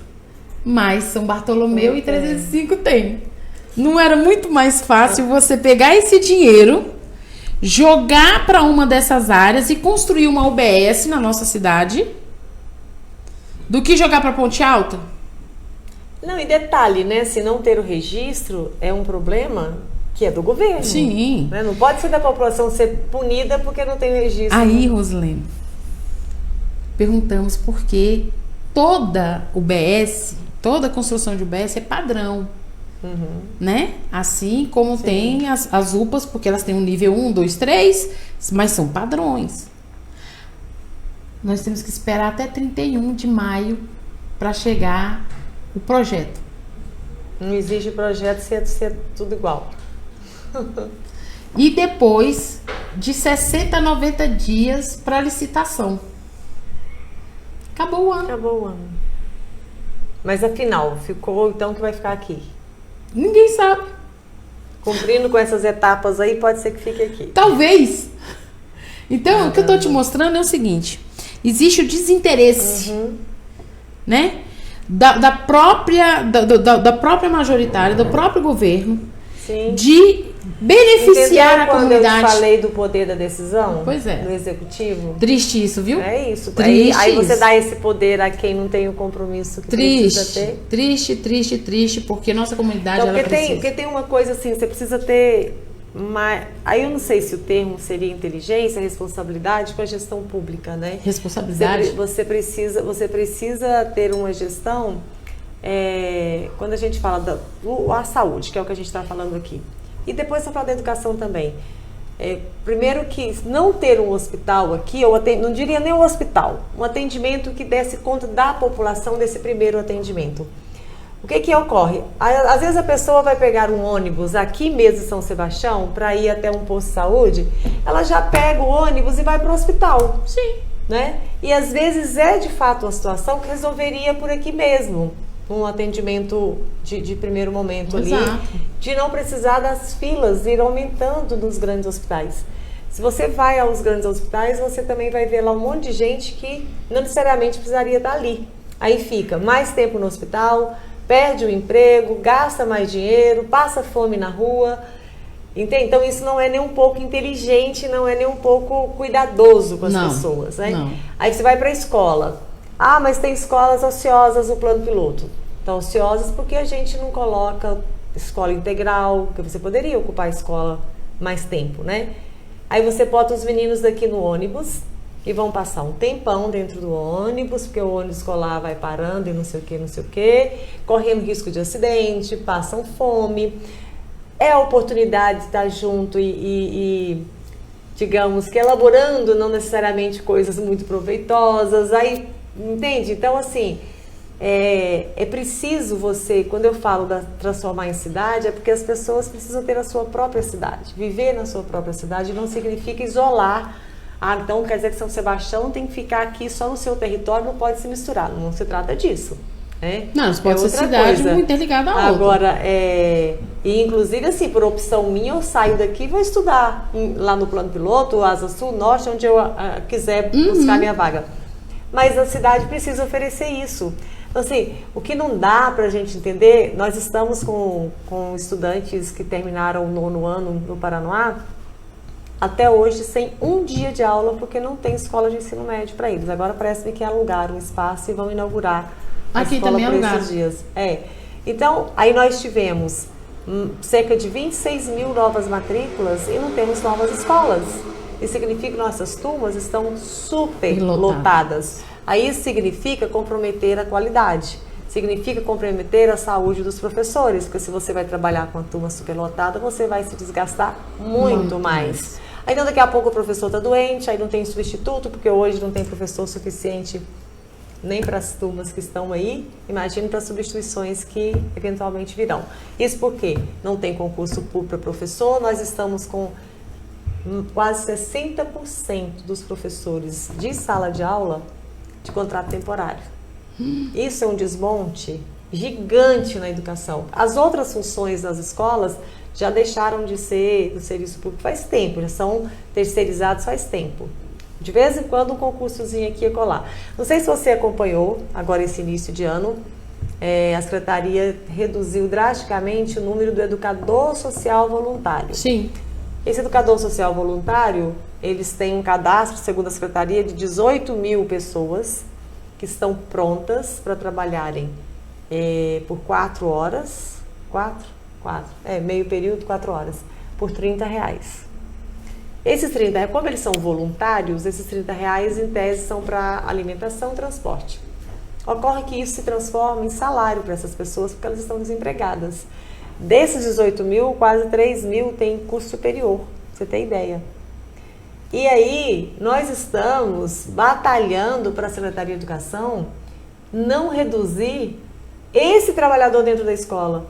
Mas São Bartolomeu e 305 tem. Não era muito mais fácil você pegar esse dinheiro, jogar para uma dessas áreas e construir uma UBS na nossa cidade, do que jogar para Ponte Alta? Não, e detalhe, né? Se não ter o registro é um problema que é do governo. Sim. Né? Não pode ser da população ser punida porque não tem registro. Aí, Rosilene, perguntamos por que toda UBS, toda construção de UBS é padrão. Né? Assim como Sim. tem as UPAs, porque elas têm um nível 1, 2, 3, mas são padrões. Nós temos que esperar até 31 de maio para chegar o projeto. Não existe projeto ser tudo igual. E depois de 60 a 90 dias para licitação. Acabou o ano. Acabou o ano. Mas afinal, ficou então que vai ficar aqui? Ninguém sabe. Cumprindo com essas etapas aí, pode ser que fique aqui. Talvez. Então, o que eu tô te mostrando é o seguinte. Existe o desinteresse, né? Da própria majoritária, do próprio governo, Sim. de beneficiar a comunidade. Quando eu falei do poder da decisão Pois é. do executivo? Triste isso, viu? É isso. Triste aí você isso. dá esse poder a quem não tem o compromisso que precisa ter. Triste, porque nossa comunidade Então, ela precisa. Porque tem uma coisa assim, você precisa ter Mas aí eu não sei se o termo seria inteligência, responsabilidade com a gestão pública, né? Responsabilidade? Você precisa ter uma gestão, quando a gente fala a saúde, que é o que a gente está falando aqui. E depois você fala da educação também. Primeiro que não ter um hospital aqui, ou não diria nem um hospital, um atendimento que desse conta da população desse primeiro atendimento. O que ocorre? Às vezes a pessoa vai pegar um ônibus aqui mesmo em São Sebastião para ir até um posto de saúde, ela já pega o ônibus e vai para o hospital. Sim. Né? E às vezes de fato uma situação que resolveria por aqui mesmo, um atendimento de primeiro momento. Exato. Ali, de não precisar das filas ir aumentando nos grandes hospitais. Se você vai aos grandes hospitais, você também vai ver lá um monte de gente que não necessariamente precisaria estar ali. Aí fica mais tempo no hospital, perde o emprego, gasta mais dinheiro, passa fome na rua. Entende? Então isso não é nem um pouco inteligente, não é nem um pouco cuidadoso com as pessoas. Né? Não. Aí você vai para a escola. Ah, mas tem escolas ociosas no plano piloto. Então, ociosas porque a gente não coloca escola integral, que você poderia ocupar a escola mais tempo, né? Aí você bota os meninos daqui no ônibus e vão passar um tempão dentro do ônibus, porque o ônibus escolar vai parando e não sei o que, correndo risco de acidente, passam fome. É a oportunidade de estar junto e digamos que elaborando não necessariamente coisas muito proveitosas, aí, entende? Então, assim, é preciso você, quando eu falo da transformar em cidade, é porque as pessoas precisam ter a sua própria cidade. Viver na sua própria cidade não significa isolar. Ah, então quer dizer que São Sebastião tem que ficar aqui só no seu território, não pode se misturar. Não se trata disso. Né? Não, isso pode ser cidade muito interligada a outra. Agora, e inclusive assim, por opção minha, eu saio daqui e vou estudar lá no plano piloto, Asa Sul, Norte, onde eu quiser buscar minha vaga. Mas a cidade precisa oferecer isso. Então, assim, o que não dá para a gente entender, nós estamos com estudantes que terminaram o 9º ano no Paranoá, até hoje sem um dia de aula, porque não tem escola de ensino médio para eles. Agora parece-me que alugaram um espaço e vão inaugurar a escola por esses dias. Então, aí nós tivemos cerca de 26 mil novas matrículas e não temos novas escolas. Isso significa que nossas turmas estão super lotadas. Aí isso significa comprometer a qualidade, significa comprometer a saúde dos professores, porque se você vai trabalhar com a turma superlotada, você vai se desgastar muito mais. Aí então, daqui a pouco o professor está doente, aí não tem substituto, porque hoje não tem professor suficiente nem para as turmas que estão aí, imagine para as substituições que eventualmente virão. Isso porque não tem concurso público para professor, nós estamos com quase 60% dos professores de sala de aula de contrato temporário. Isso é um desmonte gigante na educação. As outras funções das escolas já deixaram de ser do serviço público faz tempo, já são terceirizados faz tempo. De vez em quando um concursozinho aqui e acolá. Não sei se você acompanhou agora esse início de ano, a Secretaria reduziu drasticamente o número do educador social voluntário. Sim. Esse educador social voluntário, eles têm um cadastro, segundo a Secretaria, de 18 mil pessoas que estão prontas para trabalharem por 4 horas, meio período, 4 horas, por R$30. Esses R$30, como eles são voluntários, esses R$30 em tese são para alimentação e transporte. Ocorre que isso se transforma em salário para essas pessoas porque elas estão desempregadas. Desses 18 mil, quase 3 mil têm curso superior, pra você ter ideia. E aí, nós estamos batalhando para a Secretaria de Educação não reduzir esse trabalhador dentro da escola.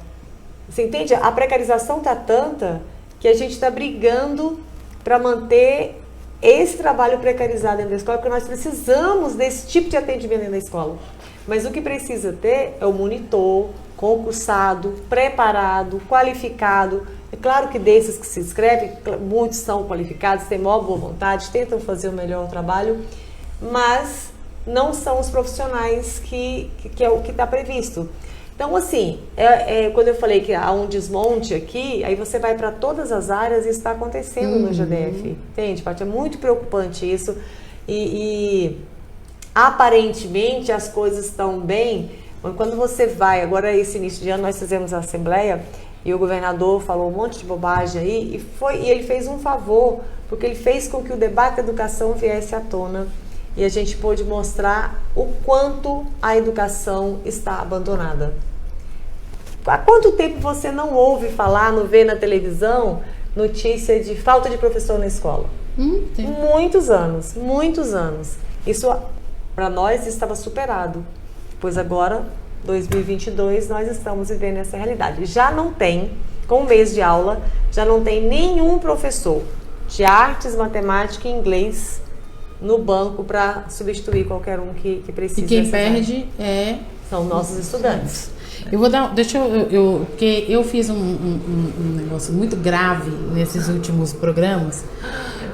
Você entende? A precarização está tanta que a gente está brigando para manter esse trabalho precarizado dentro da escola, porque nós precisamos desse tipo de atendimento dentro da escola. Mas o que precisa ter é o monitor concursado, preparado, qualificado. É claro que desses que se inscrevem, muitos são qualificados, têm maior boa vontade, tentam fazer o melhor trabalho, mas não são os profissionais que é o que está previsto. Então, assim, quando eu falei que há um desmonte aqui, aí você vai para todas as áreas e isso está acontecendo no GDF. Entende, Paty? É muito preocupante isso. E aparentemente as coisas estão bem. Quando você vai, agora esse início de ano nós fizemos a assembleia, E o governador falou um monte de bobagem aí, e ele fez um favor, porque ele fez com que o debate da educação viesse à tona e a gente pôde mostrar o quanto a educação está abandonada. Há quanto tempo você não ouve falar, não vê na televisão, notícia de falta de professor na escola? Muitos anos, muitos anos. Isso, para nós, estava superado, pois agora, 2022, nós estamos vivendo essa realidade. Já não tem, com um mês de aula, já não tem nenhum professor de artes, matemática e inglês no banco para substituir qualquer um que precise. E quem perde são nossos estudantes. Eu vou dar, porque eu fiz um negócio muito grave nesses últimos programas,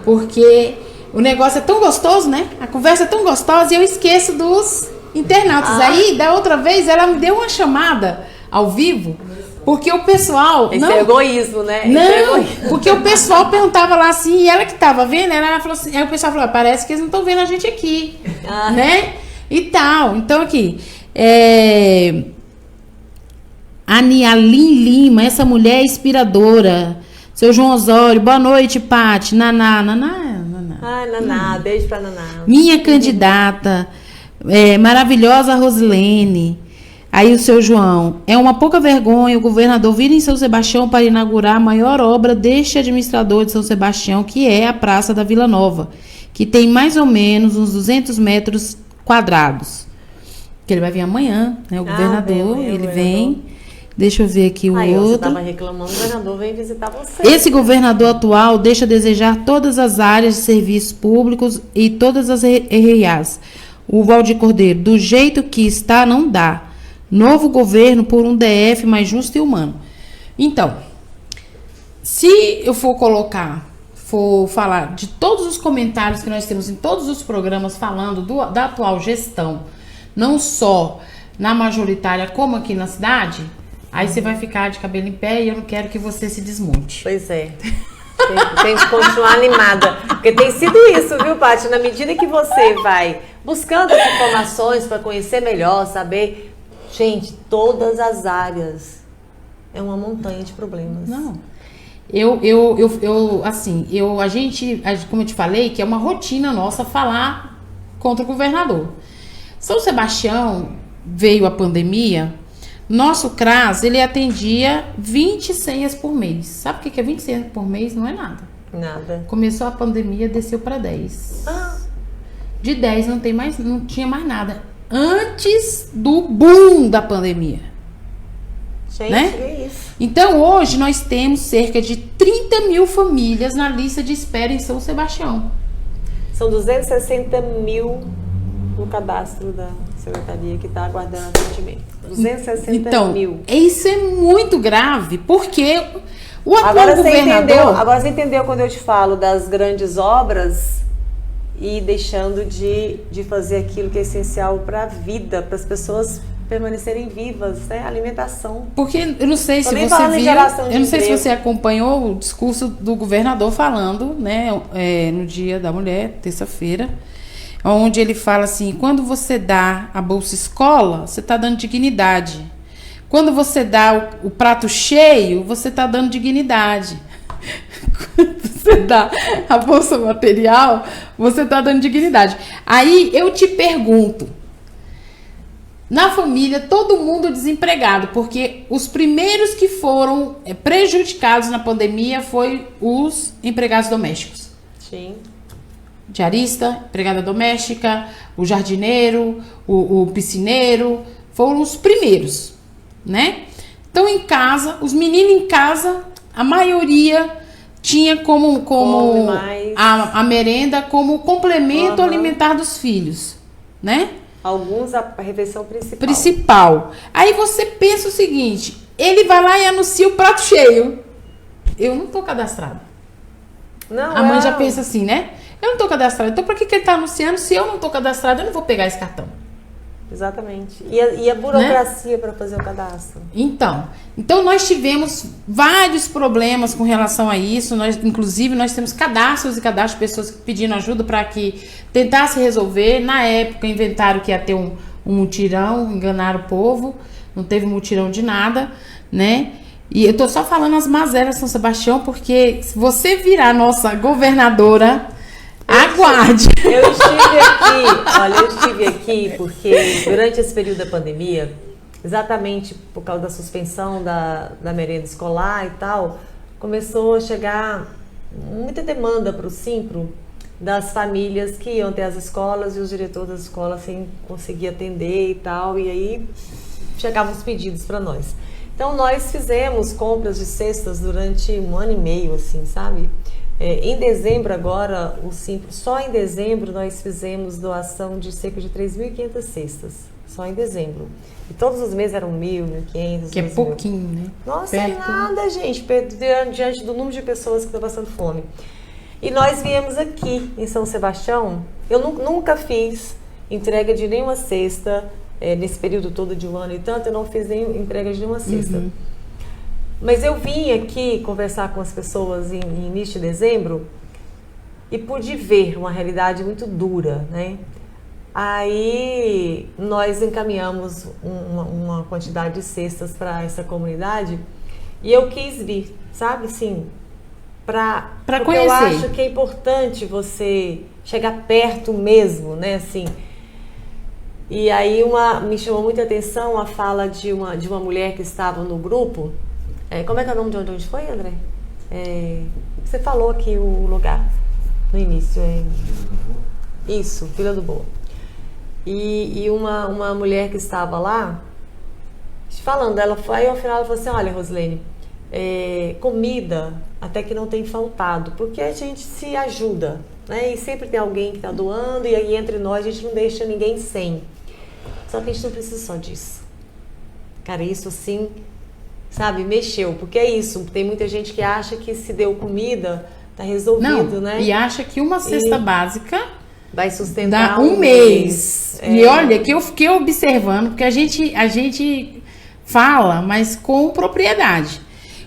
porque o negócio é tão gostoso, né? A conversa é tão gostosa e eu esqueço dos internautas. Aí, da outra vez, ela me deu uma chamada ao vivo, porque o pessoal... Esse é egoísmo, né? Não, porque o pessoal perguntava lá assim, e ela que tava vendo, ela falou assim, aí o pessoal falou, parece que eles não estão vendo a gente aqui, né? E tal. Então, aqui, Anialim Lima, essa mulher é inspiradora. Seu João Osório, boa noite, Pati. Naná. Ai, Naná, beijo pra Naná. Minha candidata, maravilhosa Rosilene. Aí o seu João, é uma pouca vergonha o governador vir em São Sebastião para inaugurar a maior obra deste administrador de São Sebastião, que é a Praça da Vila Nova, que tem mais ou menos uns 200 metros quadrados. Que ele vai vir amanhã, né? O governador, ele vem. Deixa eu ver aqui o outro. Você estava reclamando, o governador vem visitar você. Esse governador atual deixa a desejar todas as áreas de serviços públicos e todas as RIAs. O Valdir Cordeiro, do jeito que está, não dá. Novo governo por um DF mais justo e humano. Então, se eu for falar de todos os comentários que nós temos em todos os programas falando da atual gestão, não só na majoritária como aqui na cidade, aí você vai ficar de cabelo em pé e eu não quero que você se desmonte. Pois é. Tem que continuar animada. Porque tem sido isso, viu, Paty? Na medida que você vai buscando as informações para conhecer melhor, saber... Gente, todas as áreas é uma montanha de problemas. Não. A gente, como eu te falei, que é uma rotina nossa falar contra o governador. São Sebastião, veio a pandemia, nosso CRAS, ele atendia 20 senhas por mês. Sabe o que é 20 senhas por mês? Não é nada. Nada. Começou a pandemia, desceu para 10. De 10 não tinha mais nada. Antes do boom da pandemia. Gente, né? que é isso? Então, hoje, nós temos cerca de 30 mil famílias na lista de espera em São Sebastião. São 260 mil no cadastro da secretaria que está aguardando atendimento. 260 mil. Isso é muito grave, porque o atual governador... Agora você entendeu quando eu te falo das grandes obras... e deixando de fazer aquilo que é essencial para a vida, para as pessoas permanecerem vivas, né? Alimentação. Porque eu não sei se você viu, eu não sei se você acompanhou o discurso do governador falando, né, no Dia da Mulher, terça-feira, onde ele fala assim, quando você dá a bolsa escola, você está dando dignidade. Quando você dá o prato cheio, você está dando dignidade. Quando você dá a bolsa material, você está dando dignidade. Aí eu te pergunto, na família, todo mundo desempregado, porque os primeiros que foram prejudicados na pandemia foi os empregados domésticos. Sim. Diarista, empregada doméstica, o jardineiro, o piscineiro, foram os primeiros, né? Então, em casa, os meninos em casa, a maioria tinha como a merenda como complemento alimentar dos filhos, né? Alguns a refeição principal. Aí você pensa o seguinte, ele vai lá e anuncia o prato cheio. Eu não tô cadastrada. Não, a mãe já pensa assim, né? Eu não tô cadastrada. Então por que ele tá anunciando? Se eu não tô cadastrada, eu não vou pegar esse cartão. Exatamente. E a burocracia, né? Para fazer o cadastro. Então nós tivemos vários problemas com relação a isso. Inclusive, nós temos cadastros de pessoas pedindo ajuda para que tentasse resolver. Na época, inventaram que ia ter um mutirão, enganaram o povo. Não teve mutirão de nada, né? E eu tô só falando as mazelas de São Sebastião, porque se você virar nossa governadora, aguarde. Eu estive aqui porque durante esse período da pandemia, exatamente por causa da suspensão da merenda escolar e tal, começou a chegar muita demanda para o Simpro das famílias que iam até as escolas e os diretores das escolas sem conseguir atender e tal, e aí chegavam os pedidos para nós. Então nós fizemos compras de cestas durante 1 ano e meio, assim, sabe? Em dezembro agora, o Simpro, só em dezembro nós fizemos doação de cerca de 3.500 cestas, só em dezembro. E todos os meses eram 1.000, 1.500, Que é pouquinho, né? Nossa, é nada, gente, diante do número de pessoas que estão passando fome. E nós viemos aqui em São Sebastião, eu nunca fiz entrega de nenhuma cesta, nesse período todo de 1 ano e tanto, eu não fiz nem entrega de nenhuma cesta. Uhum. Mas eu vim aqui conversar com as pessoas em início de dezembro e pude ver uma realidade muito dura, né? Aí nós encaminhamos uma quantidade de cestas para essa comunidade e eu quis vir, sabe, assim, para conhecer. Eu acho que é importante você chegar perto mesmo, né, assim. E aí me chamou muita atenção a fala de uma mulher que estava no grupo. Como é que é o nome de onde foi, André? Você falou aqui o lugar no início. Isso, Vila do Boa. E uma mulher que estava lá, falando, aí ao final ela falou assim, olha, Rosilene, comida até que não tem faltado, porque a gente se ajuda, né? E sempre tem alguém que está doando, e aí entre nós a gente não deixa ninguém sem. Só que a gente não precisa só disso. Cara, isso assim, sabe, mexeu, porque é isso, tem muita gente que acha que se deu comida, tá resolvido, né? E acha que uma cesta básica vai sustentar dá um mês. E olha, que eu fiquei observando, porque a gente fala, mas com propriedade.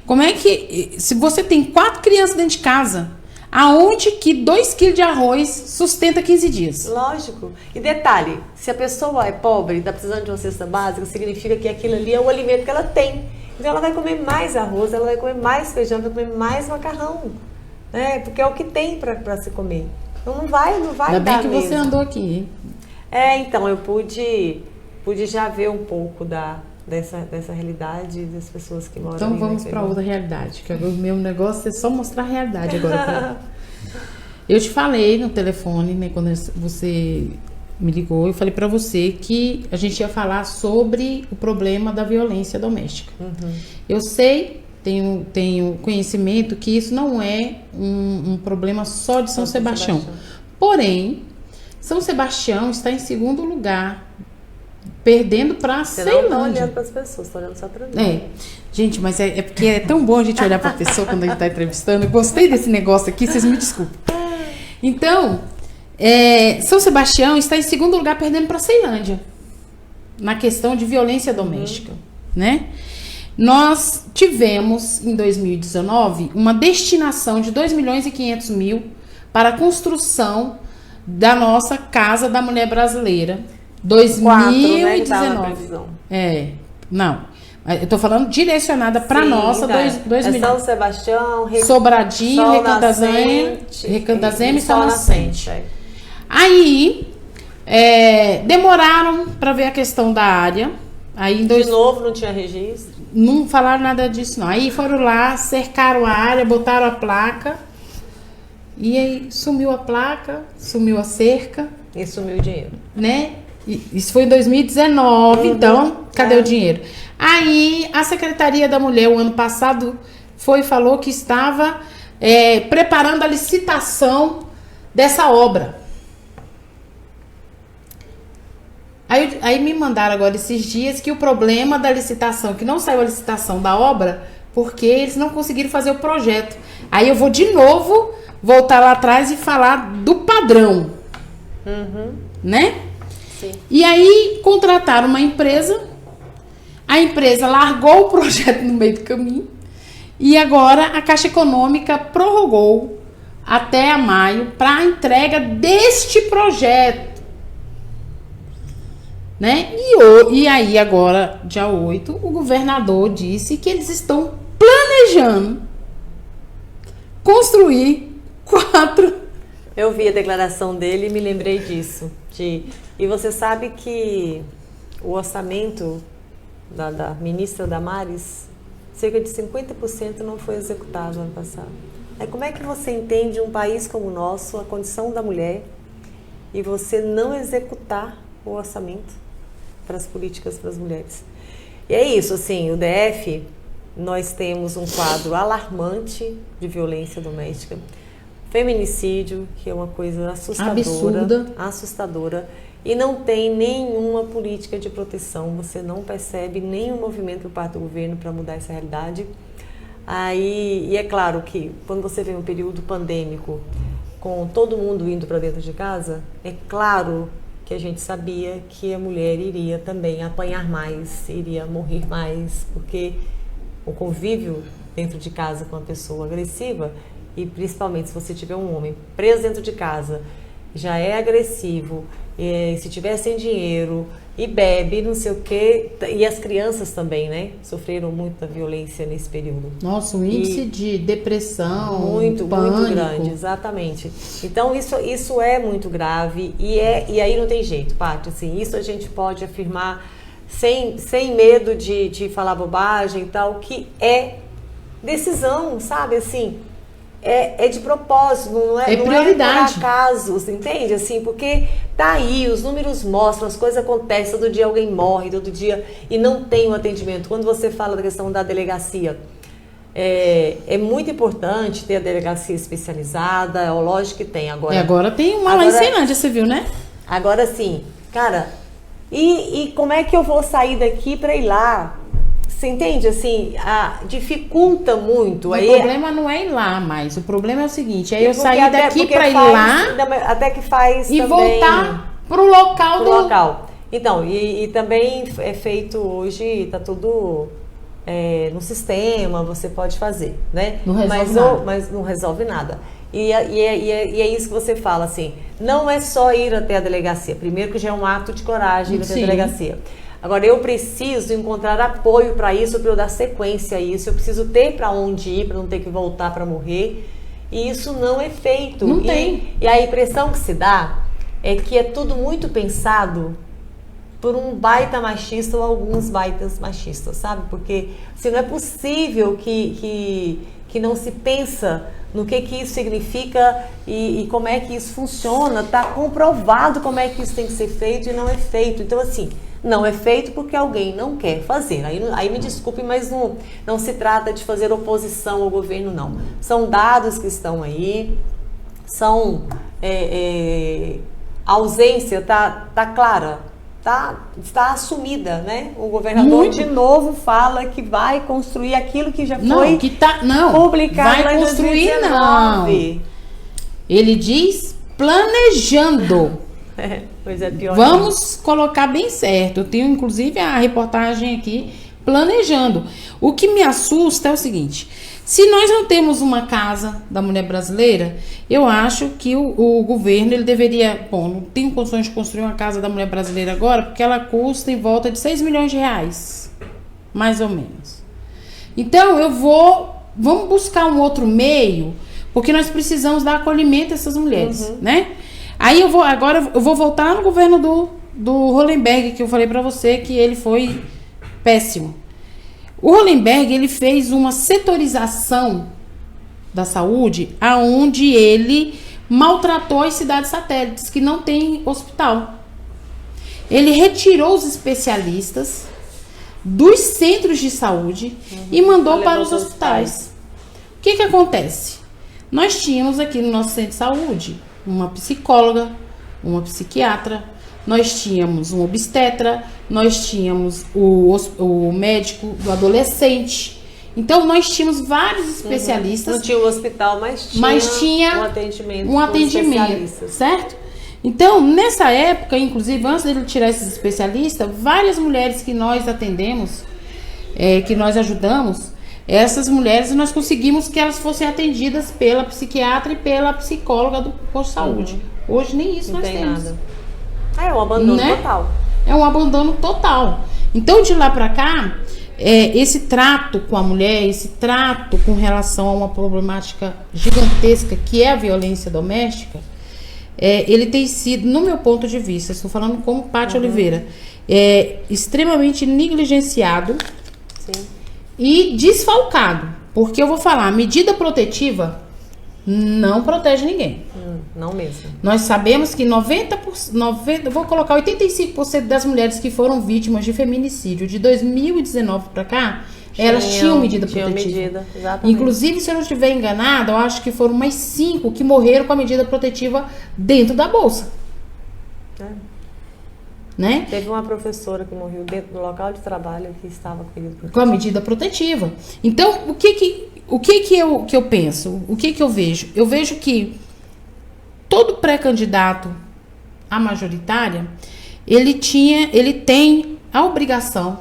Como é que, se você tem 4 crianças dentro de casa, aonde que 2 kg de arroz sustenta 15 dias? Lógico. E detalhe, se a pessoa é pobre e está precisando de uma cesta básica, significa que aquilo ali é o alimento que ela tem. Então ela vai comer mais arroz, ela vai comer mais feijão, vai comer mais macarrão, né? Porque é o que tem para se comer. Então não vai Ainda dar bem que mesmo. você andou aqui. Então eu pude já ver um pouco dessa realidade das pessoas que moram. Então vamos para outra realidade, que o meu negócio é só mostrar a realidade agora. Eu te falei no telefone, né, quando você me ligou, eu falei para você que a gente ia falar sobre o problema da violência doméstica. Uhum. Eu sei, tenho conhecimento que isso não é um problema só de São Sebastião. Porém, São Sebastião está em segundo lugar, perdendo para Ceilândia. Você não tá olhando para as pessoas, tá olhando só para mim. Gente, mas é porque é tão bom a gente olhar para a pessoa quando a gente está entrevistando. Eu gostei desse negócio aqui, vocês me desculpem. Então, São Sebastião está em segundo lugar, perdendo para Ceilândia na questão de violência doméstica, né? Nós tivemos em 2019 uma destinação de 2.500.000 para a construção da nossa Casa da Mulher Brasileira. 2019. Não. Eu tô falando direcionada para nossa, 2 milhões. São Sebastião, Sobradinho, Recantazema e Sol Nascente. Aí, demoraram para ver a questão da área. Aí, de novo, não tinha registro? Não falaram nada disso, não. Aí foram lá, cercaram a área, botaram a placa. E aí sumiu a placa, sumiu a cerca. E sumiu o dinheiro. Né? Isso foi em 2019, então, cadê o dinheiro? Aí, a Secretaria da Mulher, o ano passado, falou que estava preparando a licitação dessa obra. Aí me mandaram agora esses dias que o problema da licitação, que não saiu a licitação da obra, porque eles não conseguiram fazer o projeto. Aí eu vou de novo voltar lá atrás e falar do padrão. Né? Sim. E aí contrataram uma empresa, a empresa largou o projeto no meio do caminho e agora a Caixa Econômica prorrogou até maio para a entrega deste projeto. Né? E aí agora, dia 8, o governador disse que eles estão planejando construir 4. Eu vi a declaração dele e me lembrei disso. E você sabe que o orçamento da ministra Damares, cerca de 50% não foi executado no ano passado. Como é que você entende um país como o nosso, a condição da mulher, e você não executar o orçamento para as políticas para as mulheres? E é isso, assim, o DF, nós temos um quadro alarmante de violência doméstica, feminicídio, que é uma coisa assustadora, e não tem nenhuma política de proteção, você não percebe nenhum movimento por parte do governo para mudar essa realidade. E é claro que quando você vê um período pandêmico, com todo mundo indo para dentro de casa, é claro que a gente sabia que a mulher iria também apanhar mais, iria morrer mais, porque o convívio dentro de casa com uma pessoa agressiva, e principalmente se você tiver um homem preso dentro de casa, já é agressivo, e se tiver sem dinheiro, e bebe, não sei o quê, e as crianças também, né, sofreram muito da violência nesse período. Nossa, o índice de depressão, muito grande, exatamente. Então isso é muito grave, e aí não tem jeito, Paty, assim, isso a gente pode afirmar sem medo de falar bobagem e tal, que é decisão, sabe, assim, é de propósito, não é prioridade. Não é por acaso, você entende? Assim, porque tá aí, os números mostram, as coisas acontecem, todo dia alguém morre, todo dia, e não tem um atendimento. Quando você fala da questão da delegacia, é muito importante ter a delegacia especializada, é lógico que tem. Agora tem uma lá em Ceilândia, você viu, né? Agora sim, cara, e como é que eu vou sair daqui para ir lá? Você entende? Assim, dificulta muito. O problema não é ir lá mais. O problema é o seguinte, eu sair daqui para ir lá até que faz e também voltar pro local local. Então, e também é feito hoje, está tudo no sistema, você pode fazer, né? Não resolve nada. Mas não resolve nada. E é isso que você fala, assim, não é só ir até a delegacia. Primeiro que já é um ato de coragem ir até a delegacia. Agora, eu preciso encontrar apoio para isso, para eu dar sequência a isso. Eu preciso ter para onde ir, para não ter que voltar para morrer. E isso não é feito. Não tem. E a impressão que se dá é que é tudo muito pensado por um baita machista ou alguns baitas machistas, sabe? Porque assim, não é possível que não se pensa no que isso significa e como é que isso funciona. Está comprovado como é que isso tem que ser feito e não é feito. Então, assim, não é feito porque alguém não quer fazer. Aí me desculpe, mas não se trata de fazer oposição ao governo, não. São dados que estão aí, a ausência está clara, está assumida, né? O governador de novo fala que vai construir aquilo que já foi publicado vai construir, 2019. não. Ele diz planejando. Pois é, pior. Vamos colocar bem certo. Eu tenho inclusive a reportagem aqui planejando. O que me assusta é o seguinte: se nós não temos uma casa da mulher brasileira, eu acho que o governo ele deveria, não tenho condições de construir uma casa da mulher brasileira agora, porque ela custa em volta de 6 milhões de reais, mais ou menos. Então vamos buscar um outro meio, porque nós precisamos dar acolhimento a essas mulheres, né? Aí eu vou voltar no governo do Hollenberg, que eu falei pra você que ele foi péssimo. O Hollenberg, ele fez uma setorização da saúde, aonde ele maltratou as cidades satélites, que não tem hospital. Ele retirou os especialistas dos centros de saúde e mandou para os hospitais. O que acontece? Nós tínhamos aqui no nosso centro de saúde uma psicóloga, uma psiquiatra, nós tínhamos um obstetra, nós tínhamos o médico do adolescente. Então, nós tínhamos vários especialistas. Não tinha um hospital, mas tinha um atendimento, certo? Então, nessa época, inclusive, antes dele tirar esses especialistas, várias mulheres que nós atendemos, que nós ajudamos, essas mulheres, nós conseguimos que elas fossem atendidas pela psiquiatra e pela psicóloga do posto de saúde. Hoje nem isso não nós tem temos. Nada. É um abandono total. É um abandono total. Então, de lá pra cá, esse trato com a mulher, esse trato com relação a uma problemática gigantesca que é a violência doméstica, ele tem sido, no meu ponto de vista, estou falando como Pátia Oliveira, extremamente negligenciado. Sim. E desfalcado. Porque eu vou falar, a medida protetiva não protege ninguém. Não mesmo. Nós sabemos que 90%, vou colocar 85% das mulheres que foram vítimas de feminicídio de 2019 para cá, elas tinham medida protetiva. Exatamente. Inclusive, se eu não estiver enganada, eu acho que foram mais 5 que morreram com a medida protetiva dentro da bolsa. Né? Teve uma professora que morreu dentro do local de trabalho que estava com a medida protetiva. Então, o que eu penso? O que eu vejo? Eu vejo que todo pré-candidato à majoritária, ele tem a obrigação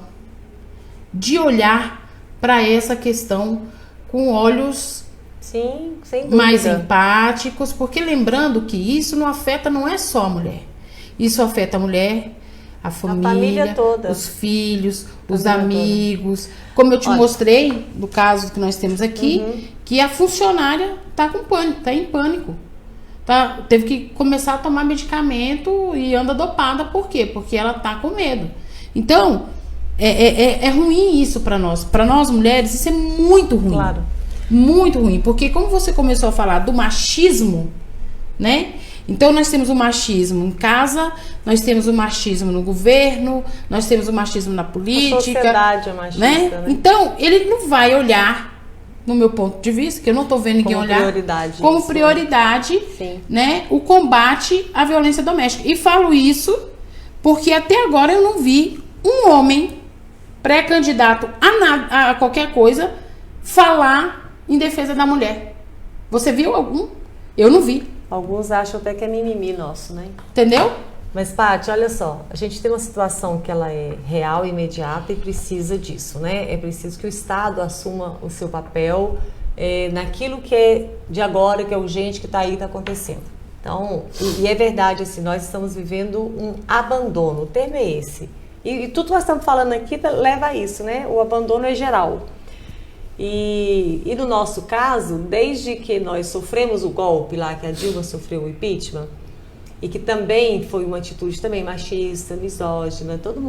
de olhar para essa questão com olhos Sim, sem dúvida. mais empáticos, porque lembrando que isso não é só a mulher. Isso afeta a mulher, a família toda, os filhos, os amigos. Toda. Como eu te mostrei, no caso que nós temos aqui, que a funcionária está em pânico. Teve que começar a tomar medicamento e anda dopada. Por quê? Porque ela está com medo. Então, é ruim isso para nós. Para nós mulheres, isso é muito ruim. Claro. Muito ruim. Porque como você começou a falar do machismo, né? Então, nós temos o machismo em casa, nós temos o machismo no governo, nós temos o machismo na política. A sociedade é machista, né? Então, ele não vai olhar, no meu ponto de vista, que eu não estou vendo ninguém olhar como prioridade, né, o combate à violência doméstica. E falo isso porque até agora eu não vi um homem pré-candidato a qualquer coisa falar em defesa da mulher. Você viu algum? Eu não vi. Alguns acham até que é mimimi nosso, né? Entendeu? Mas, Paty, olha só, a gente tem uma situação que ela é real, imediata e precisa disso, né? É preciso que o Estado assuma o seu papel naquilo que é de agora, que é urgente, que está aí, está acontecendo. Então, e é verdade, assim, nós estamos vivendo um abandono, o termo é esse. E tudo que nós estamos falando aqui leva a isso, né? O abandono é geral. E no nosso caso, desde que nós sofremos o golpe lá, que a Dilma sofreu o impeachment, e que também foi uma atitude também machista, misógina, todo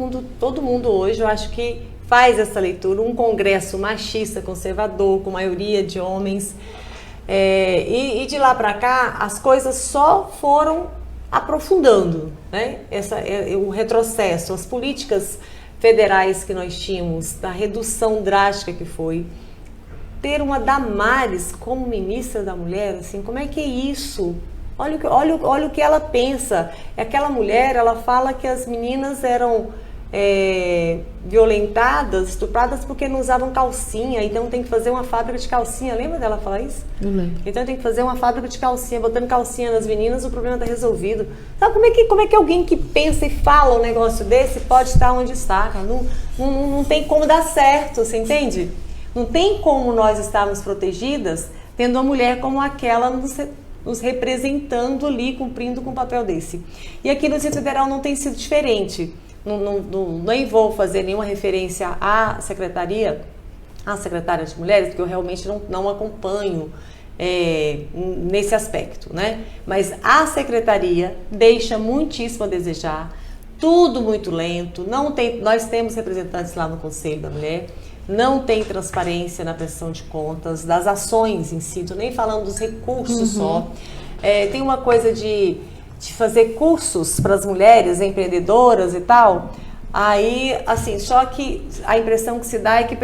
mundo hoje, eu acho que faz essa leitura, um congresso machista, conservador, com maioria de homens, e de lá para cá, as coisas só foram aprofundando, né? O retrocesso, as políticas federais que nós tínhamos, da redução drástica que foi, ter uma Damares como ministra da mulher, assim, como é que é isso? Olha o que ela pensa. Aquela mulher, ela fala que as meninas eram violentadas, estupradas porque não usavam calcinha, então tem que fazer uma fábrica de calcinha. Lembra dela falar isso? Eu lembro. Então tem que fazer uma fábrica de calcinha, botando calcinha nas meninas, o problema está resolvido. Sabe como é que alguém que pensa e fala um negócio desse pode estar onde está? Não tem como dar certo, você entende? Não tem como nós estarmos protegidas tendo uma mulher como aquela nos representando ali, cumprindo com um papel desse. E aqui no Distrito Federal não tem sido diferente. Nem vou fazer nenhuma referência à secretária de mulheres, porque eu realmente não acompanho nesse aspecto, né? Mas a secretaria deixa muitíssimo a desejar, tudo muito lento, nós temos representantes lá no Conselho da Mulher, não tem transparência na prestação de contas, das ações em si, tô nem falando dos recursos só. Tem uma coisa de fazer cursos para as mulheres empreendedoras e tal, aí, assim, só que a impressão que se dá é que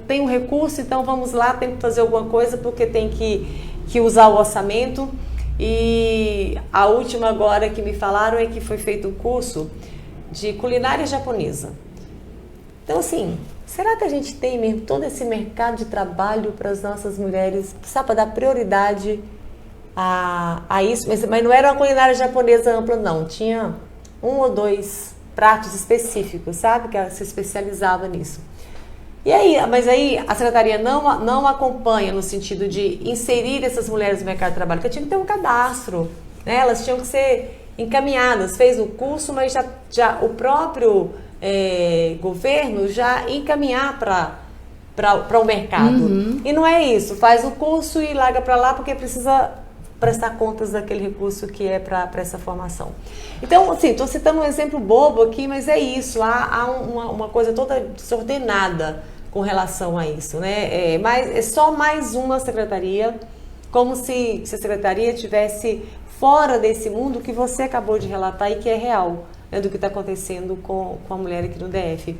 tem um recurso, então vamos lá, tem que fazer alguma coisa porque tem que usar o orçamento. E a última agora que me falaram é que foi feito um curso de culinária japonesa. Então, assim, será que a gente tem mesmo todo esse mercado de trabalho para as nossas mulheres, sabe, para dar prioridade a isso? Mas não era uma culinária japonesa ampla, não. Tinha 1 ou 2 pratos específicos, sabe, que ela se especializava nisso. E aí, mas aí a secretaria não acompanha no sentido de inserir essas mulheres no mercado de trabalho, porque tinha que ter um cadastro, né? Elas tinham que ser encaminhadas, fez o curso, mas já o próprio governo já encaminhar para o mercado. E não é isso, faz o curso e larga para lá porque precisa prestar contas daquele recurso que é para essa formação. Então, assim, estou citando um exemplo bobo aqui, mas é isso, há uma coisa toda desordenada com relação a isso, né? É só mais uma secretaria, como se a secretaria estivesse fora desse mundo que você acabou de relatar e que é real, né, do que está acontecendo com a mulher aqui no DF.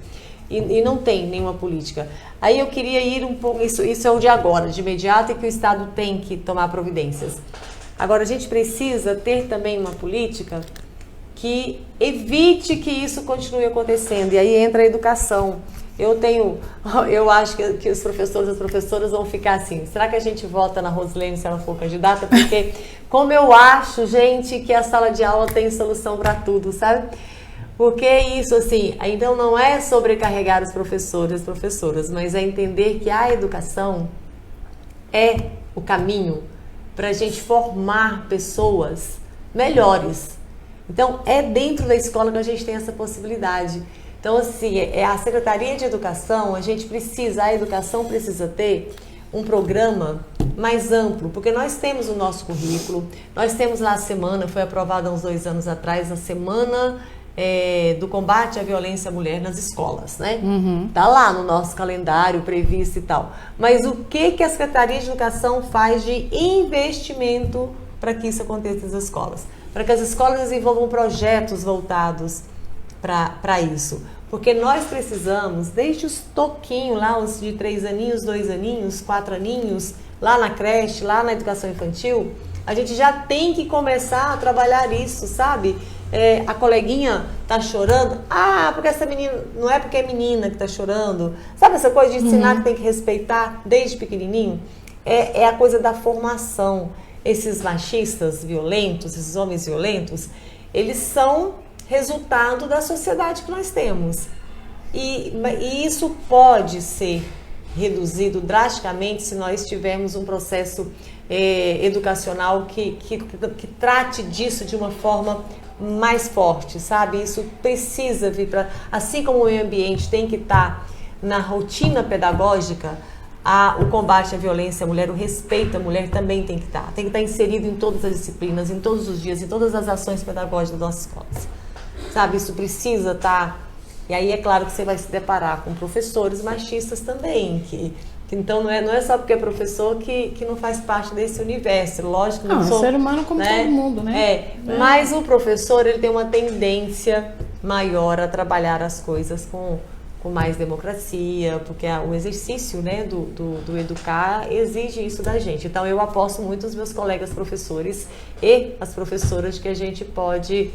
E não tem nenhuma política. Aí eu queria ir um pouco, isso é o de agora, de imediato, e que o Estado tem que tomar providências. Agora, a gente precisa ter também uma política que evite que isso continue acontecendo. E aí entra a educação. Eu acho que os professores e as professoras vão ficar assim, será que a gente vota na Rosilene se ela for candidata? Porque como eu acho, gente, que a sala de aula tem solução para tudo, sabe? Porque isso, assim, então não é sobrecarregar os professores e as professoras, mas é entender que a educação é o caminho para a gente formar pessoas melhores. Então, é dentro da escola que a gente tem essa possibilidade. Então, assim, a Secretaria de Educação, a educação precisa ter um programa mais amplo, porque nós temos o nosso currículo, nós temos lá a semana, foi aprovada há uns 2 anos atrás, a semana do combate à violência à mulher nas escolas, né? Tá lá no nosso calendário previsto e tal. Mas o que a Secretaria de Educação faz de investimento para que isso aconteça nas escolas? Para que as escolas desenvolvam projetos voltados para isso. Porque nós precisamos, desde os toquinhos lá, os de 3 aninhos, 2 aninhos, 4 aninhos, lá na creche, lá na educação infantil, a gente já tem que começar a trabalhar isso, sabe? A coleguinha tá chorando, porque essa menina, não é porque é menina que tá chorando, sabe essa coisa de ensinar que tem que respeitar desde pequenininho? É a coisa da formação. Esses machistas violentos, esses homens violentos, eles são resultado da sociedade que nós temos. E isso pode ser reduzido drasticamente se nós tivermos um processo educacional que trate disso de uma forma mais forte, sabe? Isso precisa vir para... Assim como o meio ambiente tem que estar na rotina pedagógica, o combate à violência à mulher, o respeito à mulher também tem que estar. Tem que estar inserido em todas as disciplinas, em todos os dias, em todas as ações pedagógicas das nossas escolas. Sabe? Isso precisa estar... E aí é claro que você vai se deparar com professores machistas também, então não é só porque é professor que não faz parte desse universo. Lógico que não sou, é ser humano como todo mundo, né? Mas o professor, ele tem uma tendência maior a trabalhar as coisas com mais democracia, porque o exercício, né, do educar exige isso da gente. Então eu aposto muito nos meus colegas professores e as professoras que a gente pode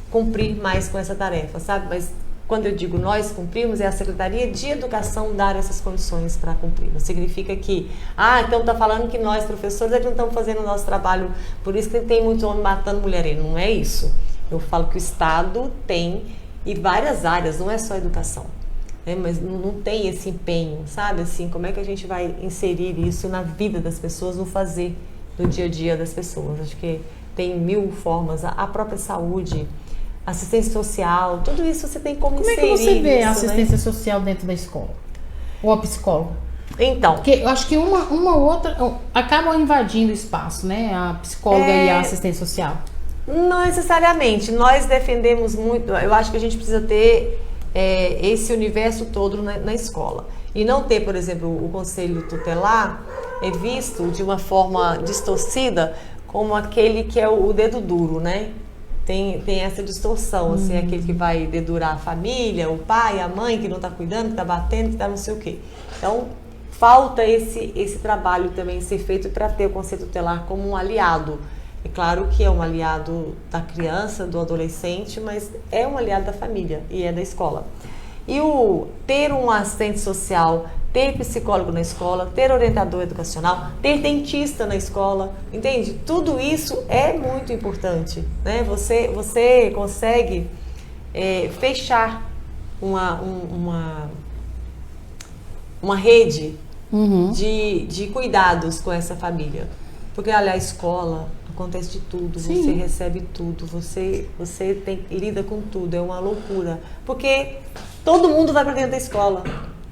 cumprir mais com essa tarefa, sabe? Mas quando eu digo nós cumprimos, é a Secretaria de Educação dar essas condições para cumprir. Não significa que, então está falando que nós, professores, é que não estamos fazendo o nosso trabalho, por isso que tem muito homem matando mulher. Não é isso. Eu falo que o Estado tem, e várias áreas, não é só educação, né? Mas não tem esse empenho, sabe? Assim, como é que a gente vai inserir isso na vida das pessoas, no fazer do dia a dia das pessoas? Acho que tem 1000 formas, a própria saúde, assistência social, tudo isso você tem como inserir. Como é que você vê a isso, assistência social dentro da escola? Ou a psicóloga? Então... Porque eu acho que uma ou outra acabam invadindo o espaço, né? A psicóloga e a assistência social. Não necessariamente. Nós defendemos muito... Eu acho que a gente precisa ter esse universo todo na escola. E não ter, por exemplo, o conselho tutelar visto de uma forma distorcida como aquele que é o dedo duro, né? Tem essa distorção, assim, aquele que vai dedurar a família, o pai, a mãe que não está cuidando, que está batendo, que está não sei o quê. Então, falta esse trabalho também ser feito para ter o conselho tutelar como um aliado. É claro que é um aliado da criança, do adolescente, mas é um aliado da família e é da escola. E ter um assistente social, ter psicólogo na escola, ter orientador educacional, ter dentista na escola, entende? Tudo isso é muito importante, né? Você consegue fechar uma rede de cuidados com essa família. Porque, olha, a escola, a acontece de tudo, Sim. você recebe tudo, você lida com tudo, é uma loucura. Porque todo mundo vai para dentro da escola.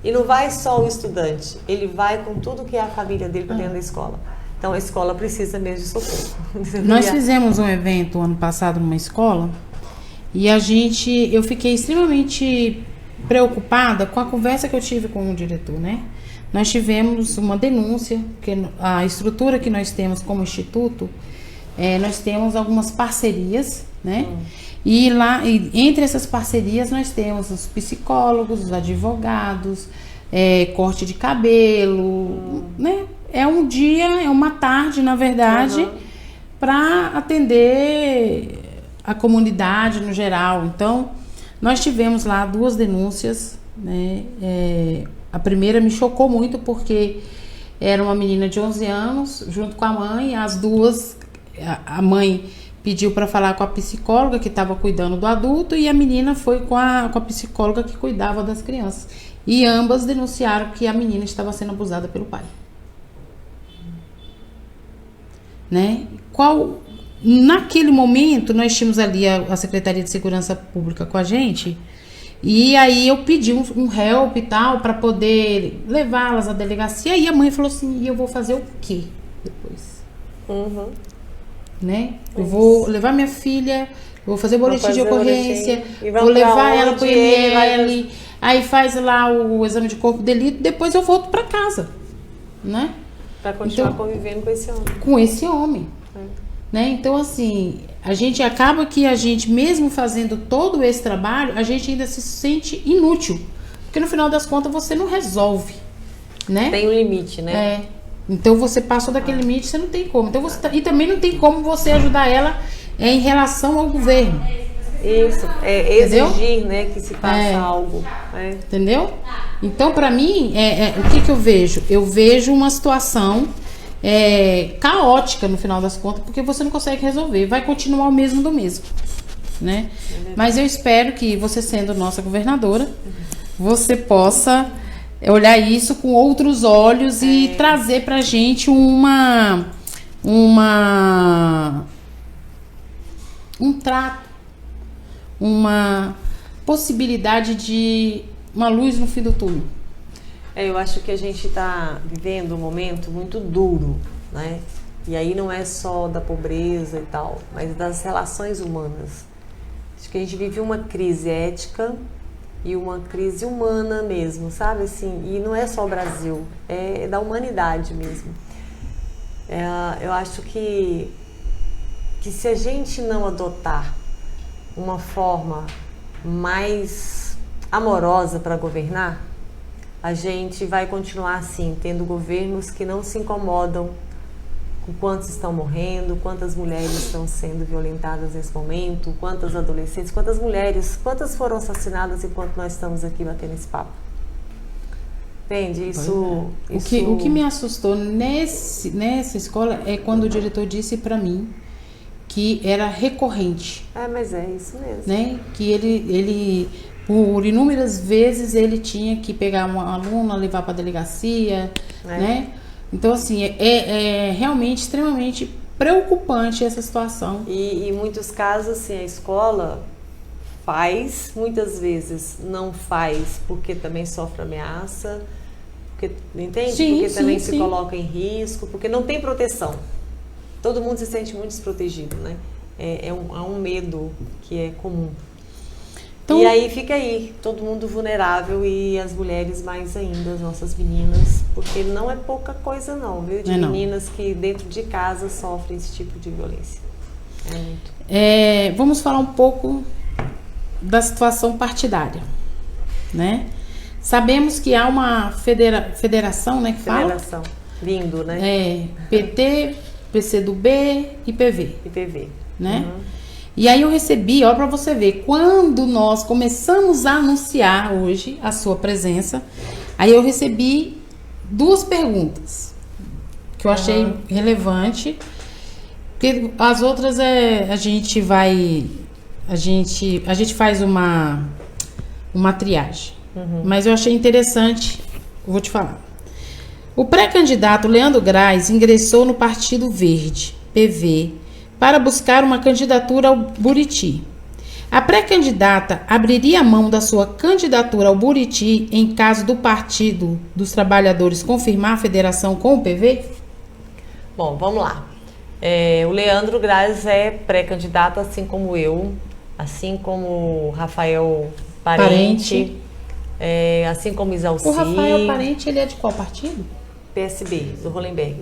E não vai só o estudante, ele vai com tudo que é a família dele para dentro da escola. Então a escola precisa mesmo de socorro. Nós fizemos um evento ano passado numa escola e eu fiquei extremamente preocupada com a conversa que eu tive com o diretor, né? Nós tivemos uma denúncia, porque a estrutura que nós temos como instituto, nós temos algumas parcerias, né? E entre essas parcerias nós temos os psicólogos, os advogados, corte de cabelo, né? É uma tarde, na verdade, para atender a comunidade no geral. Então, nós tivemos lá 2 denúncias, né? A primeira me chocou muito porque era uma menina de 11 anos, junto com a mãe, as duas, a mãe pediu para falar com a psicóloga que estava cuidando do adulto e a menina foi com a psicóloga que cuidava das crianças. E ambas denunciaram que a menina estava sendo abusada pelo pai. Né? Naquele momento, nós tínhamos ali a Secretaria de Segurança Pública com a gente, e aí eu pedi um help e tal, para poder levá-las à delegacia, e a mãe falou assim, e eu vou fazer o quê depois? Né? Eu vou levar minha filha, vou fazer boletim de ocorrência, vou levar ela pro IML, aí faz lá o exame de corpo de delito, depois eu volto para casa, né? Para continuar convivendo com esse homem. Com esse homem. Né? Então, assim, a gente, mesmo fazendo todo esse trabalho, a gente ainda se sente inútil. Porque no final das contas você não resolve, né? Tem um limite, né? Então você passou daquele limite, você não tem como. Então, e também não tem como você ajudar ela em relação ao governo. Isso, exigir, né, que se faça algo. Entendeu? Então, para mim, o que eu vejo? Eu vejo uma situação caótica no final das contas, porque você não consegue resolver. Vai continuar o mesmo do mesmo. Né? Mas eu espero que você, sendo nossa governadora, você possa olhar isso com outros olhos e trazer pra gente um trato, uma possibilidade de uma luz no fim do túnel. Eu acho que a gente está vivendo um momento muito duro, né? E aí não é só da pobreza e tal, mas das relações humanas. Acho que a gente vive uma crise ética e uma crise humana mesmo, sabe? Assim, e não é só o Brasil, é da humanidade mesmo. Eu acho que se a gente não adotar uma forma mais amorosa para governar, a gente vai continuar assim, tendo governos que não se incomodam com quantos estão morrendo, quantas mulheres estão sendo violentadas nesse momento, quantas adolescentes, quantas mulheres, quantas foram assassinadas enquanto nós estamos aqui batendo esse papo. Entende? O que me assustou nessa escola é quando o diretor disse para mim que era recorrente. Mas é isso mesmo. Né? Que ele por inúmeras vezes ele tinha que pegar uma aluna, levar para a delegacia, né? Então, assim, é realmente extremamente preocupante essa situação. E em muitos casos, assim, a escola faz, muitas vezes não faz, porque também sofre ameaça, porque, entende? Sim, porque também se sim. coloca em risco, porque não tem proteção. Todo mundo se sente muito desprotegido, né? Há um medo que é comum. Então, e aí fica aí, todo mundo vulnerável e as mulheres mais ainda, as nossas meninas, porque não é pouca coisa não, viu? De meninas que dentro de casa sofrem esse tipo de violência. É muito. Vamos falar um pouco da situação partidária, né? Sabemos que há uma federação, né? Federação, lindo, né? PT, PCdoB e PV. E PV. Né? E aí eu recebi, ó, pra você ver, quando nós começamos a anunciar hoje a sua presença, aí eu recebi 2 perguntas que eu achei relevante, porque as outras a gente faz uma triagem, mas eu achei interessante, eu vou te falar. O pré-candidato Leandro Graz ingressou no Partido Verde, PV, para buscar uma candidatura ao Buriti. A pré-candidata abriria mão da sua candidatura ao Buriti em caso do Partido dos Trabalhadores confirmar a federação com o PV? Bom, vamos lá. O Leandro Graz é pré-candidato, assim como eu, assim como o Rafael Parente. Assim como Isalci. O Rafael Parente, ele é de qual partido? PSB, do Hollenberg.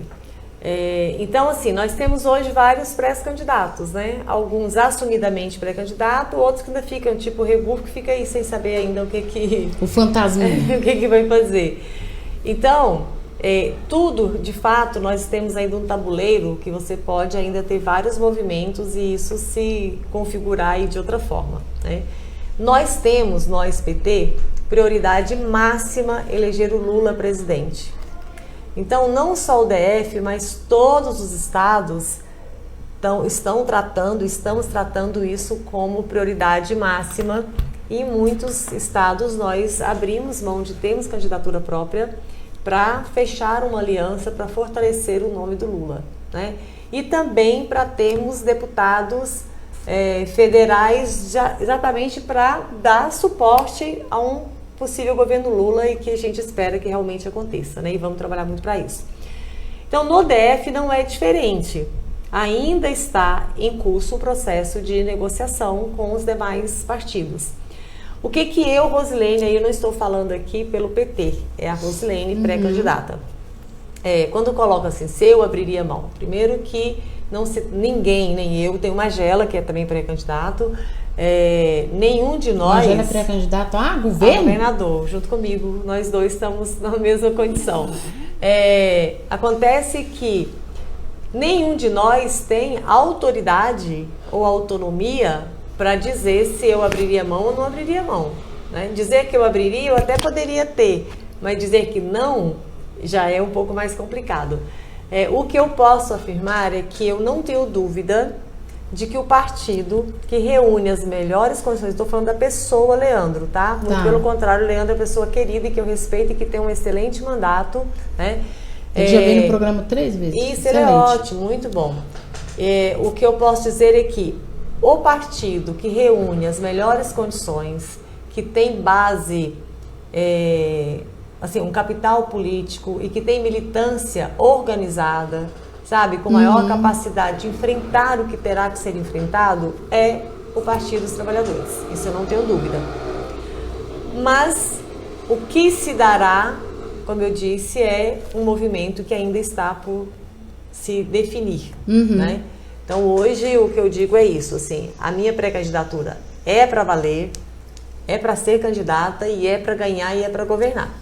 Então, assim, nós temos hoje vários pré-candidatos, né? Alguns assumidamente pré-candidato, outros que ainda ficam, tipo o Regur, que fica aí sem saber ainda o que... O fantasminha. o que vai fazer. Então, tudo, de fato, nós temos ainda um tabuleiro que você pode ainda ter vários movimentos e isso se configurar aí de outra forma, né? Nós temos, nós PT, prioridade máxima eleger o Lula presidente. Então, não só o DF, mas todos os estados estamos tratando isso como prioridade máxima. E em muitos estados nós abrimos mão de termos candidatura própria para fechar uma aliança para fortalecer o nome do Lula, né? E também para termos deputados federais exatamente para dar suporte a um possível governo Lula e que a gente espera que realmente aconteça, né? E vamos trabalhar muito para isso. Então, no DF não é diferente. Ainda está em curso o processo de negociação com os demais partidos. O que eu, Rosilene, aí eu não estou falando aqui pelo PT, é a Rosilene pré-candidata. Quando coloca assim, se eu abriria mão, primeiro que ninguém, nem eu, tem o Magela, que é também pré-candidato, nenhum de nós... Magela é pré-candidato a governo? Governador, junto comigo, nós dois estamos na mesma condição. Acontece que nenhum de nós tem autoridade ou autonomia para dizer se eu abriria mão ou não abriria mão, né? Dizer que eu abriria, eu até poderia ter, mas dizer que não, já é um pouco mais complicado. O que eu posso afirmar é que eu não tenho dúvida de que o partido que reúne as melhores condições, estou falando da pessoa Leandro, tá? Muito pelo contrário, o Leandro é uma pessoa querida e que eu respeito e que tem um excelente mandato, né? Ele já veio no programa 3 vezes. Isso, excelente. Ele é ótimo, muito bom. O que eu posso dizer é que o partido que reúne as melhores condições, que tem base, assim, um capital político e que tem militância organizada, sabe, com maior capacidade de enfrentar o que terá que ser enfrentado, é o Partido dos Trabalhadores. Isso eu não tenho dúvida. Mas o que se dará, como eu disse, é um movimento que ainda está por se definir, né? Então, hoje, o que eu digo é isso, assim, a minha pré-candidatura é para valer, é para ser candidata e é para ganhar e é para governar.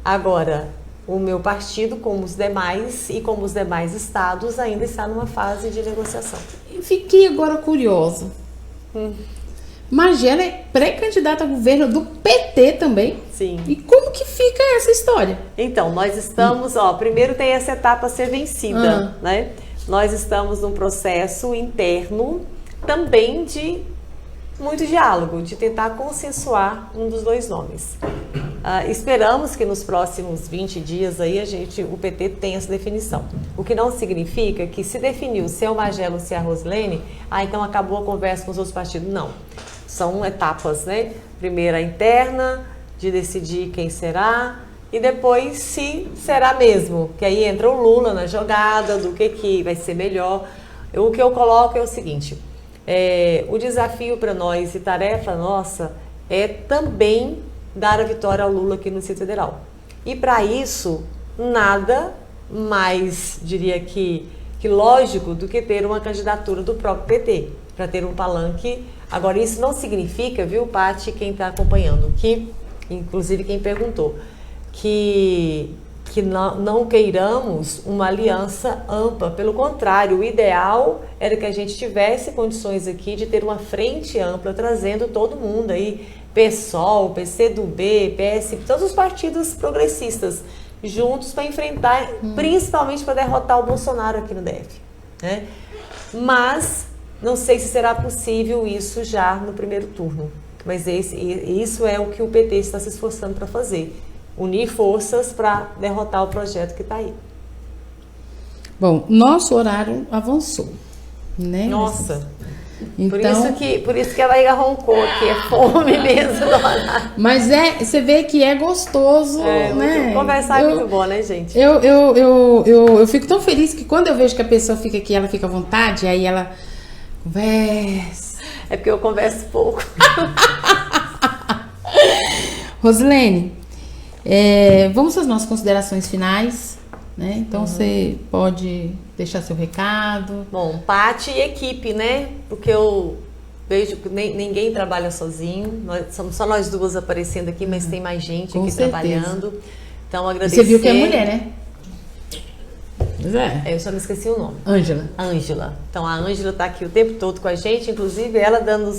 Agora, o meu partido, como os demais e como os demais estados, ainda está numa fase de negociação. Eu fiquei agora curiosa. Magela é pré-candidata a governo do PT também? Sim. E como que fica essa história? Então, nós estamos, primeiro tem essa etapa a ser vencida, né? Nós estamos num processo interno também de muito diálogo, de tentar consensuar um dos dois nomes. Esperamos que nos próximos 20 dias aí o PT tenha essa definição. O que não significa que se definiu se é o Magela ou se é a Rosilene, então acabou a conversa com os outros partidos. Não. São etapas, né? Primeiro a interna, de decidir quem será, e depois se será mesmo, que aí entra o Lula na jogada, do que vai ser melhor. O que eu coloco é o seguinte, o desafio para nós e tarefa nossa é também dar a vitória ao Lula aqui no Distrito Federal. E para isso, nada mais, diria que lógico do que ter uma candidatura do próprio PT, para ter um palanque. Agora, isso não significa, viu, Paty, quem está acompanhando, que, inclusive quem perguntou, que não queiramos uma aliança ampla. Pelo contrário, o ideal era que a gente tivesse condições aqui de ter uma frente ampla, trazendo todo mundo aí, PSOL, PCdoB, PS, todos os partidos progressistas juntos para enfrentar, principalmente para derrotar o Bolsonaro aqui no DF, né? Mas não sei se será possível isso já no primeiro turno, mas isso é o que o PT está se esforçando para fazer, unir forças para derrotar o projeto que está aí. Bom, nosso horário avançou. né? Nossa. Então, Por isso que a barriga roncou, que é fome mesmo, dona. mas você vê que é gostoso, né? Conversar é muito bom, né, gente? Eu fico tão feliz que quando eu vejo que a pessoa fica aqui, ela fica à vontade, aí ela conversa. É porque eu converso pouco. Rosilene, vamos às nossas considerações finais, né? Então você pode deixar seu recado. Bom, Paty e equipe, né? Porque eu vejo que ninguém trabalha sozinho. Somos só nós duas aparecendo aqui, mas tem mais gente Com aqui certeza. trabalhando. Então, agradecer. Você viu que é mulher, né? Pois é. Eu só me esqueci o nome. Ângela. Então, a Ângela está aqui o tempo todo com a gente, inclusive ela dando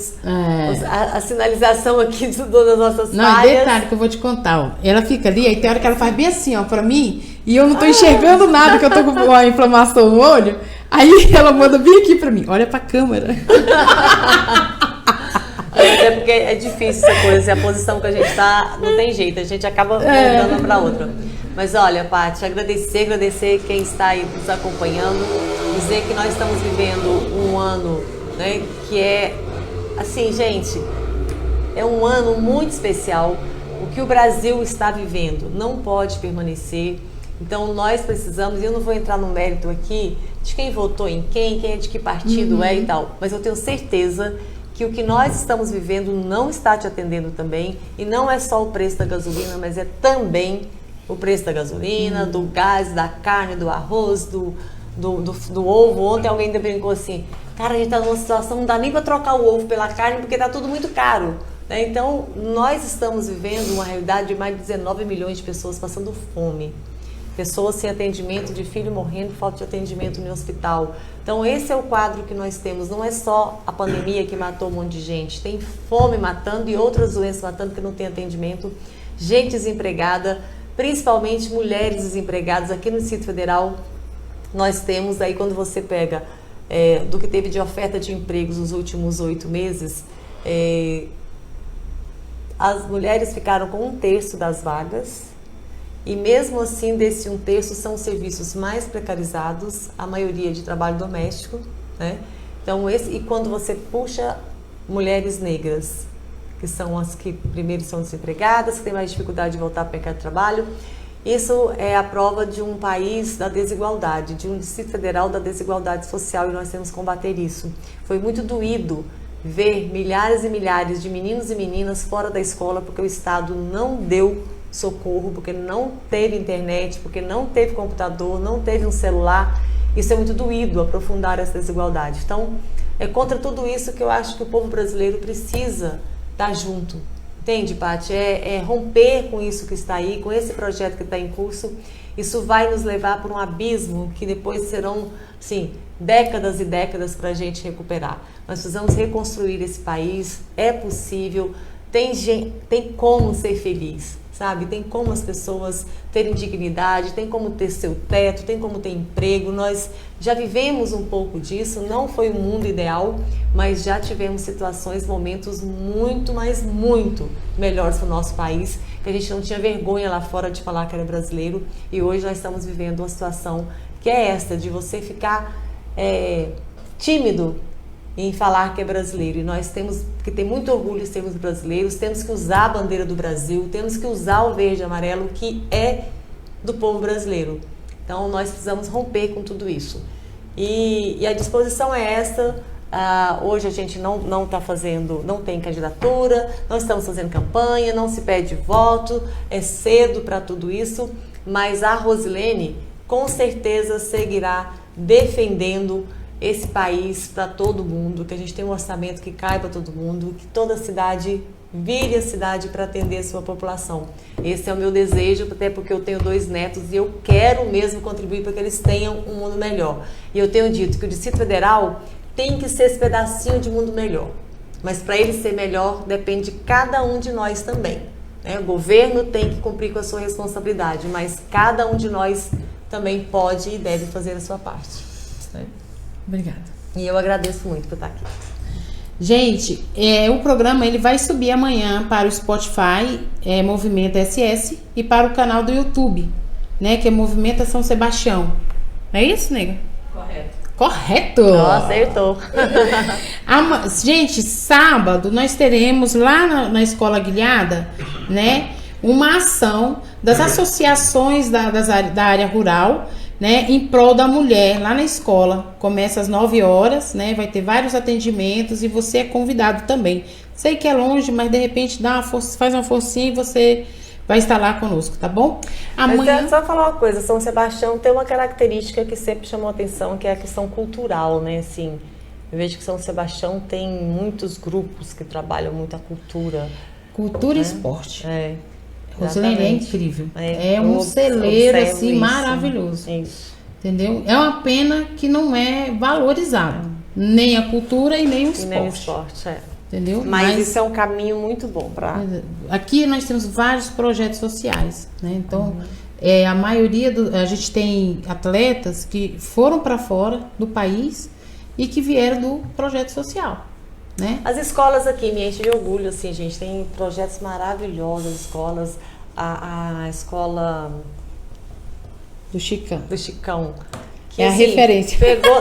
a sinalização aqui das nossas Não, falhas. detalhe que eu vou te contar, ó. Ela fica ali, aí tem hora que ela faz bem assim, ó, pra mim, e eu não tô enxergando nada, que eu tô com uma inflamação no olho. Aí ela manda bem aqui pra mim, olha pra câmera. Até porque é difícil essa coisa, a posição que a gente tá, não tem jeito, a gente acaba mudando uma pra outra. Mas olha, Paty, agradecer quem está aí nos acompanhando, dizer que nós estamos vivendo um ano, né, que é, assim, gente, é um ano muito especial. O que o Brasil está vivendo não pode permanecer. Então nós precisamos, e eu não vou entrar no mérito aqui de quem votou em quem é de que partido é e tal, mas eu tenho certeza que o que nós estamos vivendo não está te atendendo também, e não é só o preço da gasolina, mas é também o preço da gasolina, do gás, da carne, do arroz, do ovo. Ontem alguém ainda brincou assim, cara, a gente está numa situação, não dá nem para trocar o ovo pela carne, porque está tudo muito caro. Né? Então, nós estamos vivendo uma realidade de mais de 19 milhões de pessoas passando fome. Pessoas sem atendimento, de filho morrendo, falta de atendimento no hospital. Então, esse é o quadro que nós temos. Não é só a pandemia que matou um monte de gente. Tem fome matando e outras doenças matando que não tem atendimento. Gente desempregada, principalmente mulheres desempregadas. Aqui no Distrito Federal, nós temos, aí quando você pega do que teve de oferta de empregos nos últimos 8 meses, as mulheres ficaram com 1/3 das vagas. E mesmo assim, desse 1/3 são serviços mais precarizados, a maioria de trabalho doméstico, né? Então, e quando você puxa mulheres negras, que são as que primeiro são desempregadas, que têm mais dificuldade de voltar para o mercado de trabalho, isso é a prova de um país da desigualdade, de um Distrito Federal da desigualdade social, e nós temos que combater isso. Foi muito doído ver milhares e milhares de meninos e meninas fora da escola porque o Estado não deu socorro, porque não teve internet, porque não teve computador, não teve um celular. Isso é muito doído, aprofundar essa desigualdade. Então, é contra tudo isso que eu acho que o povo brasileiro precisa estar junto. Entende, Paty? É romper com isso que está aí, com esse projeto que está em curso. Isso vai nos levar para um abismo que depois serão, assim, décadas e décadas para a gente recuperar. Nós precisamos reconstruir esse país, é possível, tem como ser feliz. Sabe, tem como as pessoas terem dignidade, tem como ter seu teto, tem como ter emprego. Nós já vivemos um pouco disso, não foi o mundo ideal, mas já tivemos situações, momentos muito, mas muito melhores para o nosso país, que a gente não tinha vergonha lá fora de falar que era brasileiro, e hoje nós estamos vivendo uma situação que é esta, de você ficar tímido em falar que é brasileiro, e nós temos que ter muito orgulho de sermos brasileiros, temos que usar a bandeira do Brasil, temos que usar o verde e amarelo que é do povo brasileiro. Então nós precisamos romper com tudo isso. E a disposição é essa. Hoje a gente não está fazendo, não tem candidatura, não estamos fazendo campanha, não se pede voto, é cedo para tudo isso, mas a Rosilene com certeza seguirá defendendo esse país para todo mundo, que a gente tem um orçamento que caiba todo mundo, que toda cidade vire a cidade para atender a sua população. Esse é o meu desejo, até porque eu tenho 2 netos e eu quero mesmo contribuir para que eles tenham um mundo melhor. E eu tenho dito que o Distrito Federal tem que ser esse pedacinho de mundo melhor, mas para ele ser melhor depende de cada um de nós também. Né? O governo tem que cumprir com a sua responsabilidade, mas cada um de nós também pode e deve fazer a sua parte. Né? Obrigada. E eu agradeço muito por estar aqui. Gente, o programa ele vai subir amanhã para o Spotify, Movimento SS, e para o canal do YouTube, né, que é Movimento São Sebastião. É isso, nega? Correto. Correto! Nossa, acertou. Gente, sábado nós teremos lá na Escola Guilhada, né, uma ação das associações da área rural, né, em prol da mulher lá na escola. Começa às 9 horas, né, vai ter vários atendimentos e você é convidado também. Sei que é longe, mas de repente dá uma força, faz uma forcinha e você vai estar lá conosco, tá bom? Amanhã... Mas só falar uma coisa, São Sebastião tem uma característica que sempre chamou a atenção, que é a questão cultural, né? Assim, eu vejo que São Sebastião tem muitos grupos que trabalham muito a cultura. Cultura e esporte. É. Rosilene é incrível. É um celeiro, assim, isso. Maravilhoso. Isso. Entendeu? É uma pena que não é valorizado. Nem a cultura e nem o esporte. E nem o esporte, é. Entendeu? Mas isso é um caminho muito bom para... Aqui nós temos vários projetos sociais, né? Então, a maioria a gente tem atletas que foram para fora do país e que vieram do projeto social, né? As escolas aqui me enchem de orgulho, assim, gente. Tem projetos maravilhosos, escolas. A escola Do Chicão. Que, é a assim, referência.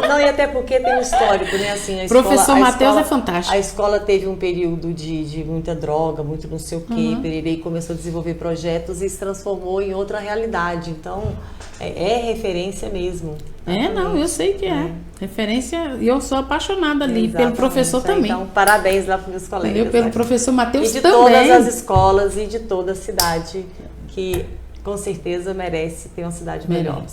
Não, e até porque tem um histórico, né? Assim, Professor Matheus é fantástico. A escola teve um período de muita droga, muito não sei o quê, e começou a desenvolver projetos e se transformou em outra realidade. Então, é referência mesmo. Não, eu sei que é. Referência, e eu sou apaixonada ali, Exatamente. pelo professor também. Então, parabéns lá para os meus colegas. Entendeu? Pelo professor Matheus também. E de também. todas as escolas e de toda a cidade, que com certeza merece ter uma cidade melhor.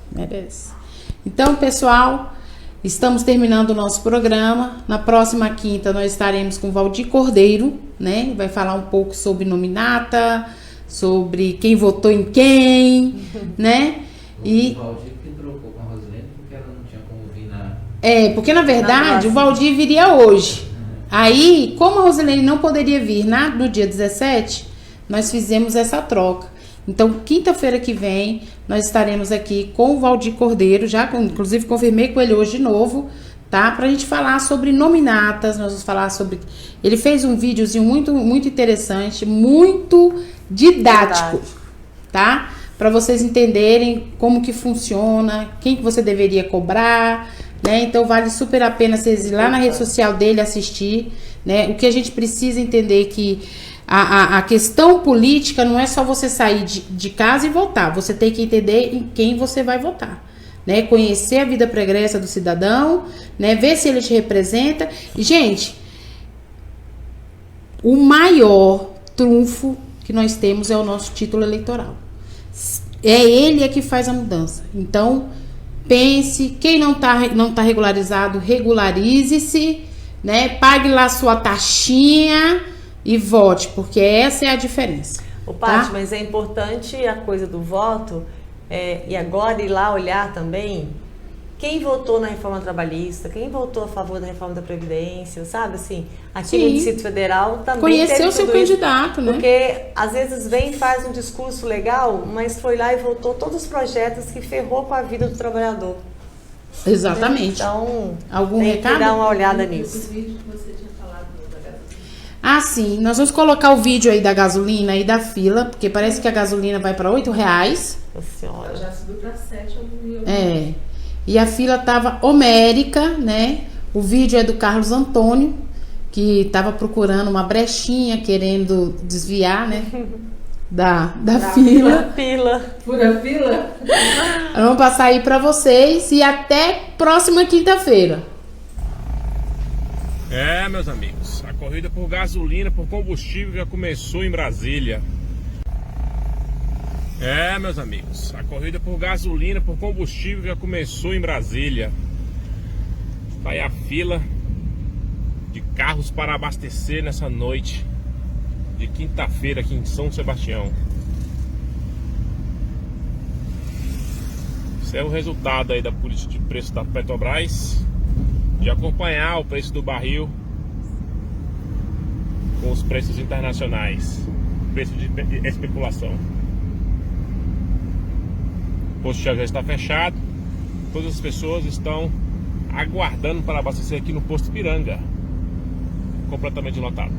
Merece. Então, pessoal, estamos terminando o nosso programa. Na próxima quinta nós estaremos com o Valdir Cordeiro, né? Vai falar um pouco sobre nominata, sobre quem votou em quem, né? E... O Valdir que trocou com a Rosilene porque ela não tinha como vir porque na verdade o Valdir viria hoje. Aí, como a Rosilene não poderia vir no dia 17, nós fizemos essa troca. Então, quinta-feira que vem, nós estaremos aqui com o Valdir Cordeiro, inclusive confirmei com ele hoje de novo, tá? Pra gente falar sobre nominatas, nós vamos falar sobre... Ele fez um videozinho muito, muito interessante, muito didático, tá? Pra vocês entenderem como que funciona, quem que você deveria cobrar, né? Então, vale super a pena vocês ir lá na rede social dele assistir, né? O que a gente precisa entender que a questão política não é só você sair de casa e votar. Você tem que entender em quem você vai votar, né? Conhecer a vida pregressa do cidadão, né? Ver se ele te representa. E, gente, o maior trunfo que nós temos é o nosso título eleitoral. É ele que faz a mudança. Então, pense, quem não tá regularizado, regularize-se, né? Pague lá sua taxinha e vote, porque essa é a diferença. Paty, mas é importante a coisa do voto, e agora ir lá olhar também quem votou na reforma trabalhista, quem votou a favor da reforma da Previdência, sabe assim? Aqui no Distrito Federal também conhecer o seu candidato, né? Porque às vezes vem e faz um discurso legal, mas foi lá e votou todos os projetos que ferrou com a vida do trabalhador. Exatamente. Então, algum tem recado? que dar uma olhada nisso. Os vídeos que você tinha falado da gasolina. Sim. Nós vamos colocar o vídeo aí da gasolina e da fila, porque parece que a gasolina vai para R$8. Nossa Senhora. Já subiu para 7, eu não vi. E a fila tava homérica, né? O vídeo é do Carlos Antônio, que tava procurando uma brechinha, querendo desviar, né? Da fila. Pura fila? Vamos passar aí para vocês e até próxima quinta-feira. Meus amigos, a corrida por gasolina, por combustível já começou em Brasília. Meus amigos, a corrida por gasolina, por combustível já começou em Brasília. Vai a fila de carros para abastecer nessa noite de quinta-feira aqui em São Sebastião. Isso é o resultado aí da política de preço da Petrobras, de acompanhar o preço do barril com os preços internacionais, preço de especulação. O posto já está fechado, todas as pessoas estão aguardando para abastecer aqui no posto Piranga, completamente lotado.